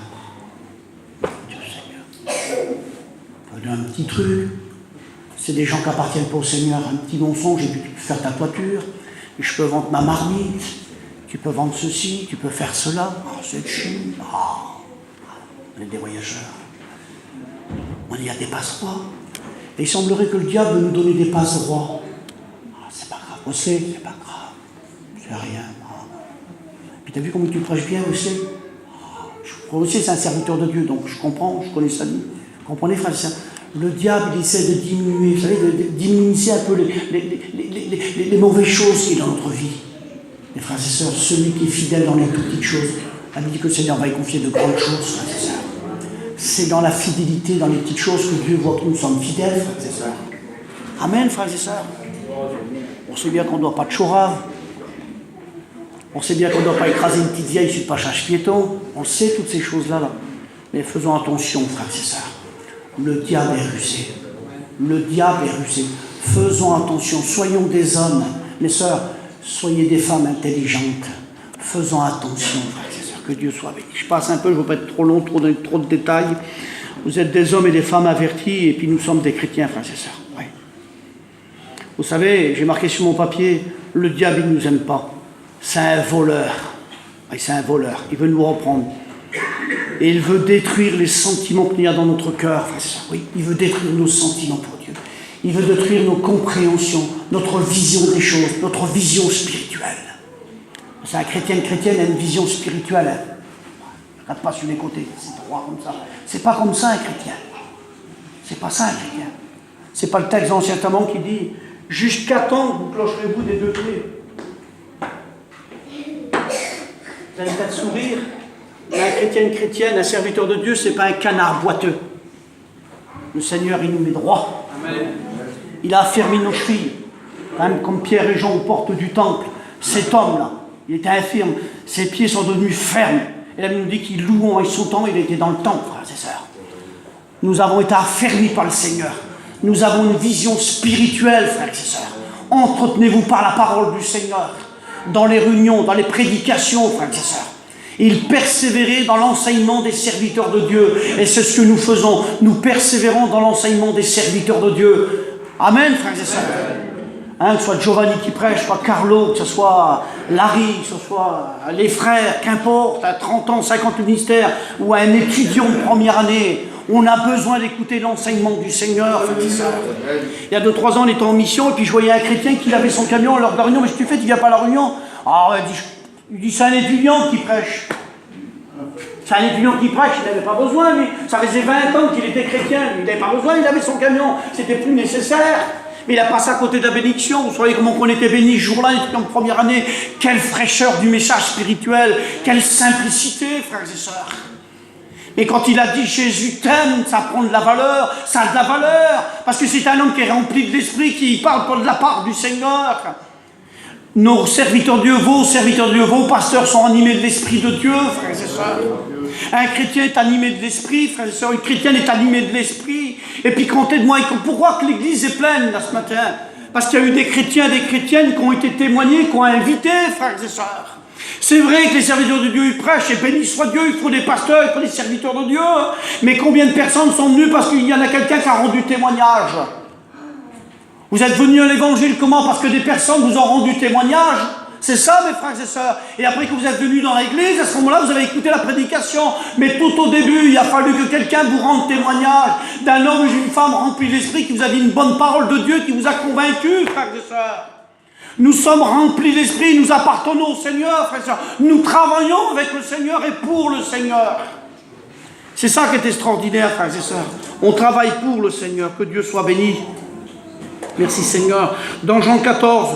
Dieu Seigneur. Faut dire un petit truc. C'est des gens qui appartiennent pas au Seigneur. Un petit mensonge, et puis tu peux faire ta toiture. Et je peux vendre ma marmite. Tu peux vendre ceci, tu peux faire cela. Oh, c'est chine. Oh. On est des voyageurs. On y a des passe-droits. Et il semblerait que le diable veut nous donner des passe-droits. Oh, c'est pas grave. Aussi, c'est pas grave. C'est rien. Oh. Puis t'as vu comment tu prêches bien aussi? Aussi, c'est un serviteur de Dieu, donc je comprends, je connais sa vie. Vous comprenez, frère et sœur? Le diable, il essaie de diminuer, vous savez, de diminuer un peu les mauvaises choses qu'il y a dans notre vie. Mais frères et sœurs, celui qui est fidèle dans les petites choses, la Bible dit que le Seigneur va y confier de grandes choses, frères et sœurs. C'est dans la fidélité, dans les petites choses que Dieu voit que nous sommes fidèles, frères et sœurs. Amen, frères et sœurs. On sait bien qu'on ne doit pas de chorave. On sait bien qu'on ne doit pas écraser une petite vieille sur le passage piéton. On sait toutes ces choses-là. Là. Mais faisons attention, frères et sœurs. Le diable est rusé. Le diable est rusé. Faisons attention. Soyons des hommes. Mes sœurs, soyez des femmes intelligentes. Faisons attention, frères et sœurs. Que Dieu soit béni. Je passe un peu, je ne veux pas être trop long, trop de détails. Vous êtes des hommes et des femmes avertis, et puis nous sommes des chrétiens, frères et sœurs. Ouais. Vous savez, j'ai marqué sur mon papier, le diable, il ne nous aime pas. C'est un voleur. Oui, c'est un voleur. Il veut nous reprendre. Et il veut détruire les sentiments qu'il y a dans notre cœur, frère et sœur. Oui, il veut détruire nos sentiments pour Dieu. Il veut détruire nos compréhensions, notre vision des choses, notre vision spirituelle. C'est un chrétien, une chrétienne a une vision spirituelle. Hein. Regarde pas sur les côtés, c'est droit comme ça. C'est pas comme ça un chrétien. C'est pas ça un chrétien. C'est pas le texte de l'Ancien Testament qui dit « Jusqu'à temps vous clocherez-vous des deux clés ». Vous allez peut-être sourire. Un chrétien, une chrétienne, un serviteur de Dieu, c'est pas un canard boiteux. Le Seigneur, il nous met droit. Amen. Il a affermi nos chevilles. Même comme Pierre et Jean aux portes du temple. Cet homme-là, il était infirme. Ses pieds sont devenus fermes. Et la Bible nous dit qu'il louant et sautant, il était dans le temple, frères et sœurs. Nous avons été affermis par le Seigneur. Nous avons une vision spirituelle, frères et sœurs. Entretenez-vous par la parole du Seigneur. Dans les réunions, dans les prédications, frères et sœurs. Il persévérait dans l'enseignement des serviteurs de Dieu. Et c'est ce que nous faisons. Nous persévérons dans l'enseignement des serviteurs de Dieu. Amen, frères et sœurs. Hein, que ce soit Giovanni qui prêche, que ce soit Carlo, que ce soit Larry, que ce soit les frères, qu'importe, à 30 ans, 50 ministères, ou à un étudiant de première année. On a besoin d'écouter l'enseignement du Seigneur, frères et sœurs. Il y a 2-3 ans, on était en mission, et puis je voyais un chrétien qui avait son camion lors de la réunion. Mais qu'est-ce que tu fais, tu viens pas à la réunion? Ah, il dit, c'est un étudiant qui prêche. C'est un étudiant qui prêche, il n'avait pas besoin, lui. Ça faisait 20 ans qu'il était chrétien, lui. Il n'avait pas besoin, il avait son camion. C'était plus nécessaire. Mais il a passé à côté de la bénédiction. Vous savez comment on était béni ce jour-là, il était en première année. Quelle fraîcheur du message spirituel. Quelle simplicité, frères et sœurs. Et quand il a dit Jésus t'aime, ça prend de la valeur, ça a de la valeur. Parce que c'est un homme qui est rempli de l'esprit, qui parle pas de la part du Seigneur. Nos serviteurs de Dieu, vos serviteurs de Dieu, vos pasteurs sont animés de l'esprit de Dieu, frères et sœurs. Un chrétien est animé de l'esprit, frères et sœurs. Une chrétienne est animée de l'esprit. Et puis comptez-moi, pourquoi que l'église est pleine là ce matin? Parce qu'il y a eu des chrétiens, des chrétiennes qui ont été témoignés, qui ont invité, frères et sœurs. C'est vrai que les serviteurs de Dieu, ils prêchent, et béni soit Dieu, il faut des pasteurs, il faut des serviteurs de Dieu. Mais combien de personnes sont venues parce qu'il y en a quelqu'un qui a rendu témoignage? Vous êtes venus à l'évangile comment? Parce que des personnes vous ont rendu témoignage. C'est ça, mes frères et sœurs. Et après que vous êtes venus dans l'église, à ce moment-là, vous avez écouté la prédication. Mais tout au début, il a fallu que quelqu'un vous rende témoignage d'un homme ou d'une femme rempli de l'esprit qui vous a dit une bonne parole de Dieu, qui vous a convaincu, frères et sœurs. Nous sommes remplis d'esprit, nous appartenons au Seigneur, frères et sœurs. Nous travaillons avec le Seigneur et pour le Seigneur. C'est ça qui est extraordinaire, frères et sœurs. On travaille pour le Seigneur, que Dieu soit béni. Merci Seigneur. Dans Jean 14,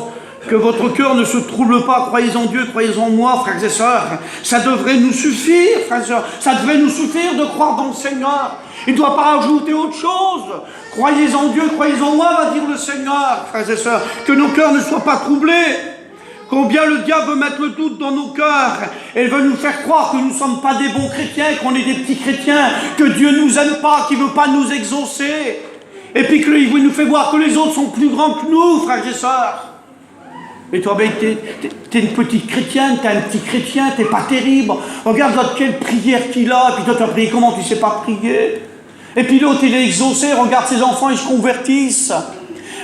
que votre cœur ne se trouble pas, croyez en Dieu, croyez en moi, frères et sœurs. Ça devrait nous suffire, frères et sœurs. Ça devrait nous suffire de croire dans le Seigneur. Il ne doit pas ajouter autre chose. Croyez en Dieu, croyez en moi, va dire le Seigneur, frères et sœurs. Que nos cœurs ne soient pas troublés. Combien le diable veut mettre le doute dans nos cœurs. Et il veut nous faire croire que nous ne sommes pas des bons chrétiens, qu'on est des petits chrétiens, que Dieu ne nous aime pas, qu'il ne veut pas nous exaucer. Et puis qu'il nous fait voir que les autres sont plus grands que nous, frères et sœurs. Et toi, ben, t'es une petite chrétienne, t'es un petit chrétien, t'es pas terrible. Regarde l'autre, quelle prière qu'il a, et puis toi, tu as prié comment, tu sais pas prier. Et puis l'autre, il est exaucé, regarde ses enfants, ils se convertissent.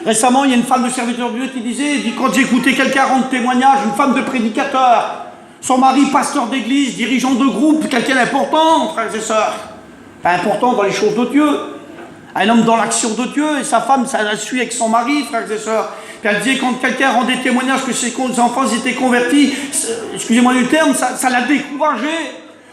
Récemment, il y a une femme de serviteur de Dieu qui disait, quand j'ai écouté quelqu'un rendre témoignage, une femme de prédicateur, son mari, pasteur d'église, dirigeant de groupe, quelqu'un d'important, frères et sœurs, pas important dans les choses de Dieu, un homme dans l'action de Dieu, et sa femme, ça la suit avec son mari, frères et sœurs. Puis elle disait, quand quelqu'un rendait témoignage que ses enfants étaient convertis, excusez-moi du terme, ça l'a découragée.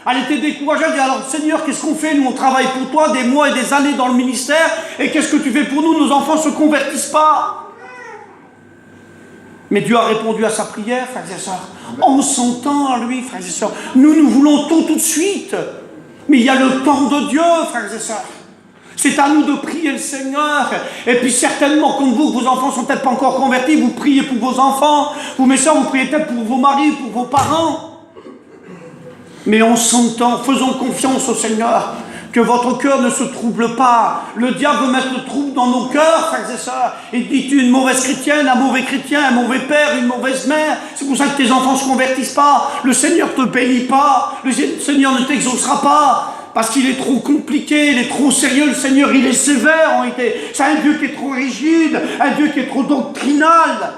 Elle était découragée, elle dit, alors Seigneur, qu'est-ce qu'on fait? Nous, on travaille pour toi des mois et des années dans le ministère, et qu'est-ce que tu fais pour nous? Nos enfants ne se convertissent pas. Mais Dieu a répondu à sa prière, frères et sœurs, en son temps à lui, frères et sœurs. Nous voulons tout de suite. Mais il y a le temps de Dieu, frères et sœurs. C'est à nous de prier le Seigneur. Et puis certainement, comme vous, vos enfants ne sont peut-être pas encore convertis, vous priez pour vos enfants. Vous, mes sœurs, vous priez peut-être pour vos maris, pour vos parents. Mais en son temps, faisons confiance au Seigneur, que votre cœur ne se trouble pas. Le diable veut mettre le trouble dans nos cœurs, frères et sœurs. Il dit, tu es une mauvaise chrétienne, un mauvais chrétien, un mauvais père, une mauvaise mère. C'est pour ça que tes enfants ne se convertissent pas. Le Seigneur ne te bénit pas. Le Seigneur ne t'exaucera pas. Parce qu'il est trop compliqué, il est trop sérieux. Le Seigneur, il est sévère en réalité. C'est un Dieu qui est trop rigide, un Dieu qui est trop doctrinal.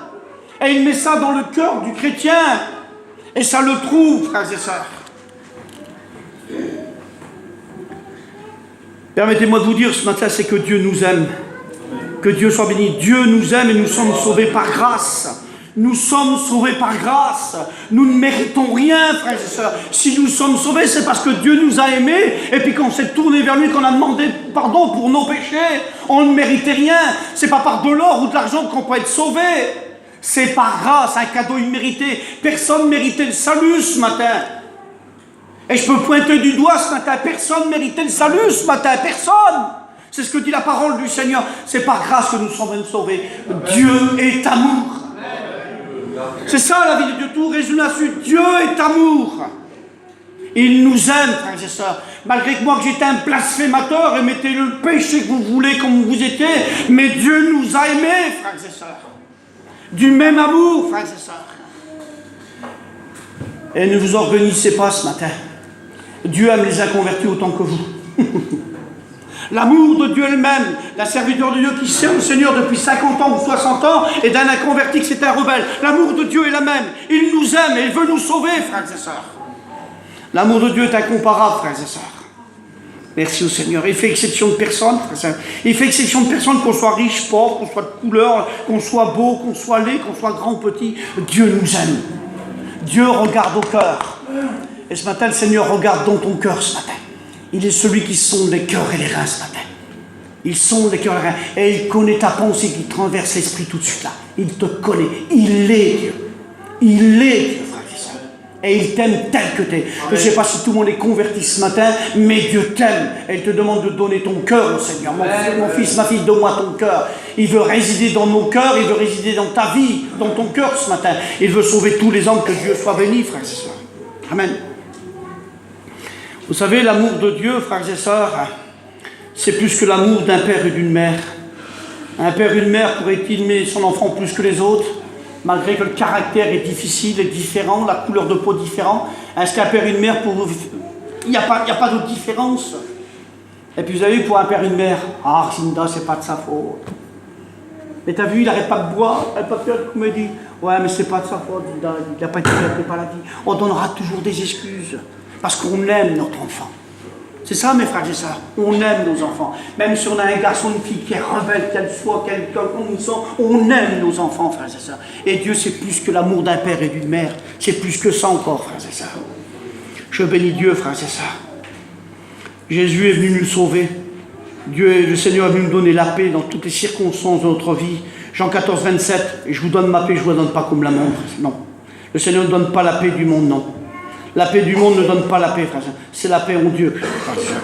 Et il met ça dans le cœur du chrétien. Et ça le trouve, frères et sœurs. Permettez-moi de vous dire ce matin, c'est que Dieu nous aime. Que Dieu soit béni. Dieu nous aime et nous sommes sauvés par grâce. Nous sommes sauvés par grâce. Nous ne méritons rien, frères et sœurs. Si nous sommes sauvés, c'est parce que Dieu nous a aimés. Et puis quand on s'est tourné vers lui, qu'on a demandé pardon pour nos péchés, on ne méritait rien. C'est pas par de l'or ou de l'argent qu'on peut être sauvé. C'est par grâce, un cadeau immérité. Personne ne méritait le salut ce matin. Et je peux pointer du doigt ce matin, personne ne méritait le salut ce matin, personne. C'est ce que dit la parole du Seigneur. C'est par grâce que nous sommes sauvés. Dieu est amour. C'est ça la vie de Dieu, tout résumé là-dessus. Dieu est amour. Il nous aime, frères et sœurs. Malgré que moi que j'étais un blasphémateur, et mettez le péché que vous voulez comme vous étiez, mais Dieu nous a aimés, frères et sœurs. Du même amour, frères et sœurs. Et ne vous organisez pas ce matin. Dieu aime les inconvertis autant que vous. L'amour de Dieu elle-même, d'un serviteur de Dieu qui sert le Seigneur depuis 50 ans ou 60 ans, et d'un inconverti qui c'est un rebelle. L'amour de Dieu est la même. Il nous aime et il veut nous sauver, frères et sœurs. L'amour de Dieu est incomparable, frères et sœurs. Merci au Seigneur. Il fait exception de personne, frères et sœurs. Il fait exception de personne, qu'on soit riche, pauvre, qu'on soit de couleur, qu'on soit beau, qu'on soit laid, qu'on soit grand ou petit. Dieu nous aime. Dieu regarde au cœur. Et ce matin, le Seigneur regarde dans ton cœur ce matin. Il est celui qui sonde les cœurs et les reins ce matin. Il sonde les cœurs et les reins. Et il connaît ta pensée qui traverse l'esprit tout de suite là. Il te connaît. Il est Dieu. Il est Dieu, frère et sœur. Et il t'aime tel que tu es. Je ne sais pas si tout le monde est converti ce matin, mais Dieu t'aime. Et il te demande de donner ton cœur au Seigneur. Mon fils, ma fille, donne-moi ton cœur. Il veut résider dans nos cœurs. Il veut résider dans ta vie, dans ton cœur ce matin. Il veut sauver tous les hommes. Que Dieu soit béni, frères et sœurs. Amen. Vous savez, l'amour de Dieu, frères et sœurs, c'est plus que l'amour d'un père et d'une mère. Un père et une mère pourrait-il aimer son enfant plus que les autres, malgré que le caractère est difficile et différent, la couleur de peau différente. Est-ce qu'un père et une mère, il n'y a pas de différence? Et puis vous avez vu, pour un père et une mère, ah, Cinda, c'est pas de sa faute. Mais t'as vu, il n'arrête pas de boire, il n'arrête pas de faire de comédie. Ouais, mais c'est pas de sa faute, Cinda, il n'a pas été traité par la vie. On donnera toujours des excuses. Parce qu'on aime notre enfant. C'est ça, mes frères et sœurs. On aime nos enfants. Même si on a un garçon, une fille qui est rebelle, qu'elle soit, comme ils sont, on aime nos enfants, frères et sœurs. Et Dieu, c'est plus que l'amour d'un père et d'une mère. C'est plus que ça encore, frères et sœurs. Je bénis Dieu, frères et sœurs. Jésus est venu nous sauver. Dieu, le Seigneur est venu nous donner la paix dans toutes les circonstances de notre vie. Jean 14, 27, je vous donne ma paix, je ne vous la donne pas comme la montre. Non. Le Seigneur ne donne pas la paix du monde, non. La paix du monde ne donne pas la paix, frères et sœurs. C'est la paix en Dieu, frères et sœurs.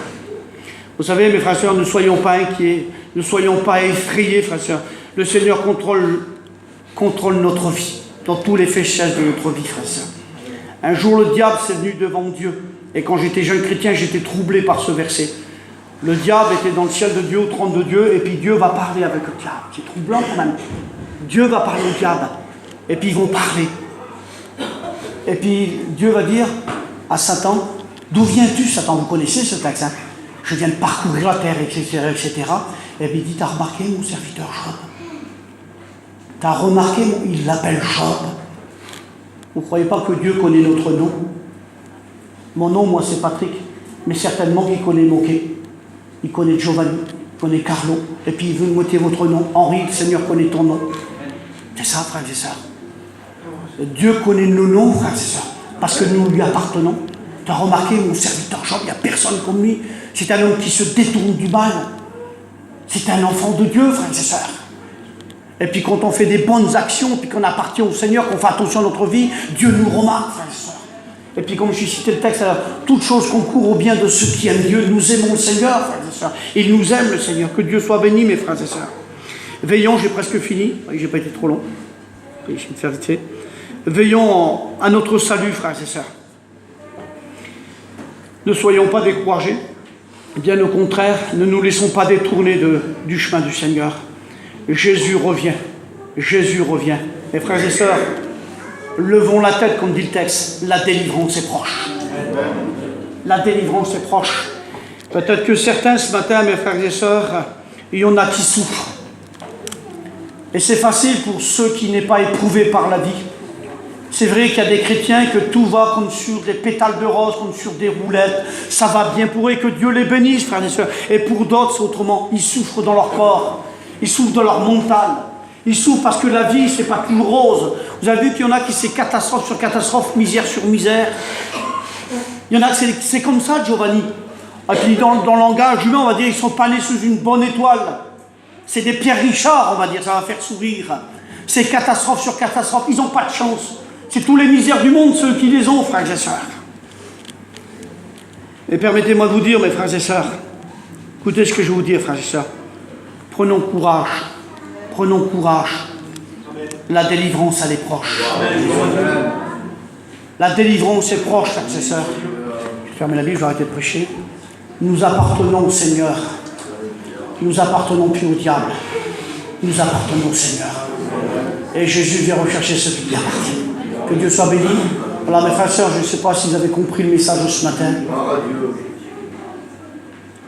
Vous savez, mes frères et sœurs, ne soyons pas inquiets, ne soyons pas effrayés, frères et sœurs. Le Seigneur contrôle notre vie, dans tous les faits de notre vie, frères et sœurs. Un jour, le diable s'est venu devant Dieu. Et quand j'étais jeune chrétien, j'étais troublé par ce verset. Le diable était dans le ciel de Dieu, au trône de Dieu, et puis Dieu va parler avec le diable. C'est troublant quand même. Dieu va parler au diable, et puis ils vont parler. Et puis Dieu va dire à Satan, d'où viens-tu, Satan? Vous connaissez ce texte, hein? Je viens de parcourir la terre, etc., etc. Et puis il dit, t'as remarqué mon serviteur Job? T'as remarqué, il l'appelle Job. Vous ne croyez pas que Dieu connaît notre nom? Mon nom, moi, c'est Patrick, mais certainement qu'il connaît Moquet, il connaît Giovanni, il connaît Carlo, et puis il veut noter votre nom. Henri, le Seigneur connaît ton nom. C'est ça, frères et sœurs. Dieu connaît nos noms, frères et sœurs, parce que nous lui appartenons. Tu as remarqué, mon serviteur Job, il n'y a personne comme lui. C'est un homme qui se détourne du mal. C'est un enfant de Dieu, frères et sœurs. Et puis quand on fait des bonnes actions, puis qu'on appartient au Seigneur, qu'on fait attention à notre vie, Dieu nous remarque, frères et sœurs. Et puis comme je cité le texte, alors, toute chose concourt au bien de ceux qui aiment Dieu. Nous aimons le Seigneur, frères et sœurs. Il nous aime, le Seigneur. Que Dieu soit béni, mes frères et sœurs. Veillons, j'ai presque fini. J'ai pas été trop long. Je vais me faire vite fait. Veillons à notre salut, frères et sœurs. Ne soyons pas découragés. Bien au contraire, ne nous laissons pas détourner du chemin du Seigneur. Jésus revient. Jésus revient. Mes frères et sœurs, levons la tête, comme dit le texte. La délivrance est proche. La délivrance est proche. Peut-être que certains, ce matin, mes frères et sœurs, il y en a qui souffrent. Et c'est facile pour ceux qui n'est pas éprouvés par la vie. C'est vrai qu'il y a des chrétiens que tout va comme sur des pétales de rose, comme sur des roulettes. Ça va bien pour eux, que Dieu les bénisse, frères et sœurs. Et pour d'autres, c'est autrement. Ils souffrent dans leur corps. Ils souffrent dans leur mental. Ils souffrent parce que la vie, c'est pas toujours rose. Vous avez vu qu'il y en a qui c'est catastrophe sur catastrophe, misère sur misère. Il y en a, c'est comme ça, Giovanni. Et puis dans le langage humain, on va dire, ils sont pas nés sous une bonne étoile. C'est des Pierre Richard, on va dire, ça va faire sourire. C'est catastrophe sur catastrophe, ils n'ont pas de chance. C'est tous les misères du monde, ceux qui les ont, frères et sœurs. Et permettez-moi de vous dire, mes frères et sœurs, écoutez ce que je vais vous dire, frères et sœurs. Prenons courage. Prenons courage. La délivrance, elle est proche. La délivrance est proche, frères et sœurs. Je vais fermer la Bible, je vais arrêter de prêcher. Nous appartenons au Seigneur. Nous appartenons plus au diable. Nous appartenons au Seigneur. Et Jésus vient rechercher ceux qui lui appartiennent. Que Dieu soit béni. Voilà, mes frères et sœurs, je ne sais pas si vous avez compris le message de ce matin.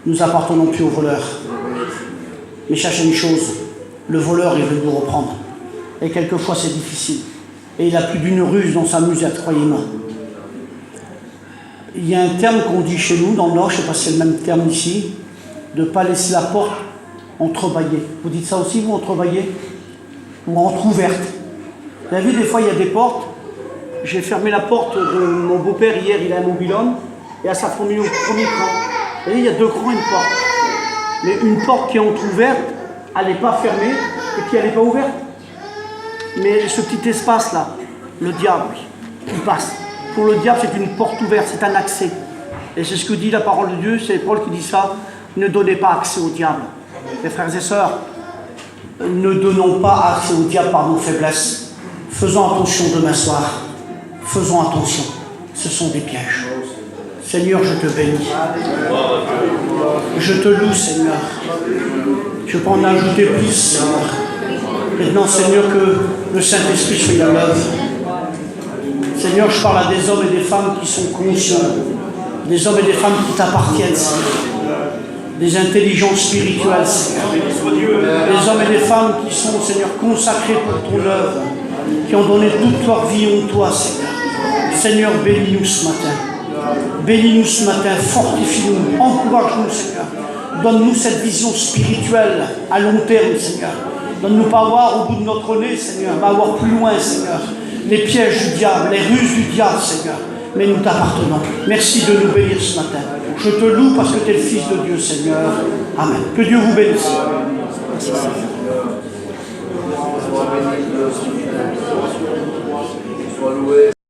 Nous appartenons plus aux voleurs. Mais sachez une chose, le voleur, il veut nous reprendre. Et quelquefois, c'est difficile. Et il a plus d'une ruse dans sa musette, croyez-moi. Il y a un terme qu'on dit chez nous, dans le Nord, je ne sais pas si c'est le même terme ici, de ne pas laisser la porte entrebâillée. Vous dites ça aussi, vous, entrebâillée? Ou entrouverte. Vous avez vu, des fois, il y a des portes. J'ai fermé la porte de mon beau-père hier, il a un mobil-homme, et à sa première cran. Vous voyez, il y a deux crans, une porte. Mais une porte qui est entrouverte, elle n'est pas fermée, et puis elle n'est pas ouverte. Mais ce petit espace-là, le diable, il passe. Pour le diable, c'est une porte ouverte, c'est un accès. Et c'est ce que dit la parole de Dieu, c'est Paul qui dit ça. Ne donnez pas accès au diable. Mes frères et sœurs, ne donnons pas accès au diable par nos faiblesses. Faisons attention demain soir. Faisons attention. Ce sont des pièges. Seigneur, je te bénis. Je te loue, Seigneur. Je peux en ajouter plus, Seigneur. Maintenant, Seigneur, que le Saint-Esprit soit à l'œuvre. Seigneur, je parle à des hommes et des femmes qui sont conscients. Des hommes et des femmes qui t'appartiennent, Seigneur. Des intelligences spirituelles, Seigneur. Des hommes et des femmes qui sont, Seigneur, consacrés pour ton œuvre, qui ont donné toute leur vie en toi, Seigneur. Seigneur, bénis-nous ce matin. Bénis-nous ce matin, fortifie-nous, encourage-nous, Seigneur. Donne-nous cette vision spirituelle à long terme, Seigneur. Donne-nous pas voir au bout de notre nez, Seigneur, mais avoir plus loin, Seigneur, les pièges du diable, les ruses du diable, Seigneur. Mais nous t'appartenons. Merci de nous bénir ce matin. Je te loue parce que tu es le Fils de Dieu, Seigneur. Amen. Que Dieu vous bénisse. Merci, Seigneur. Sois loué.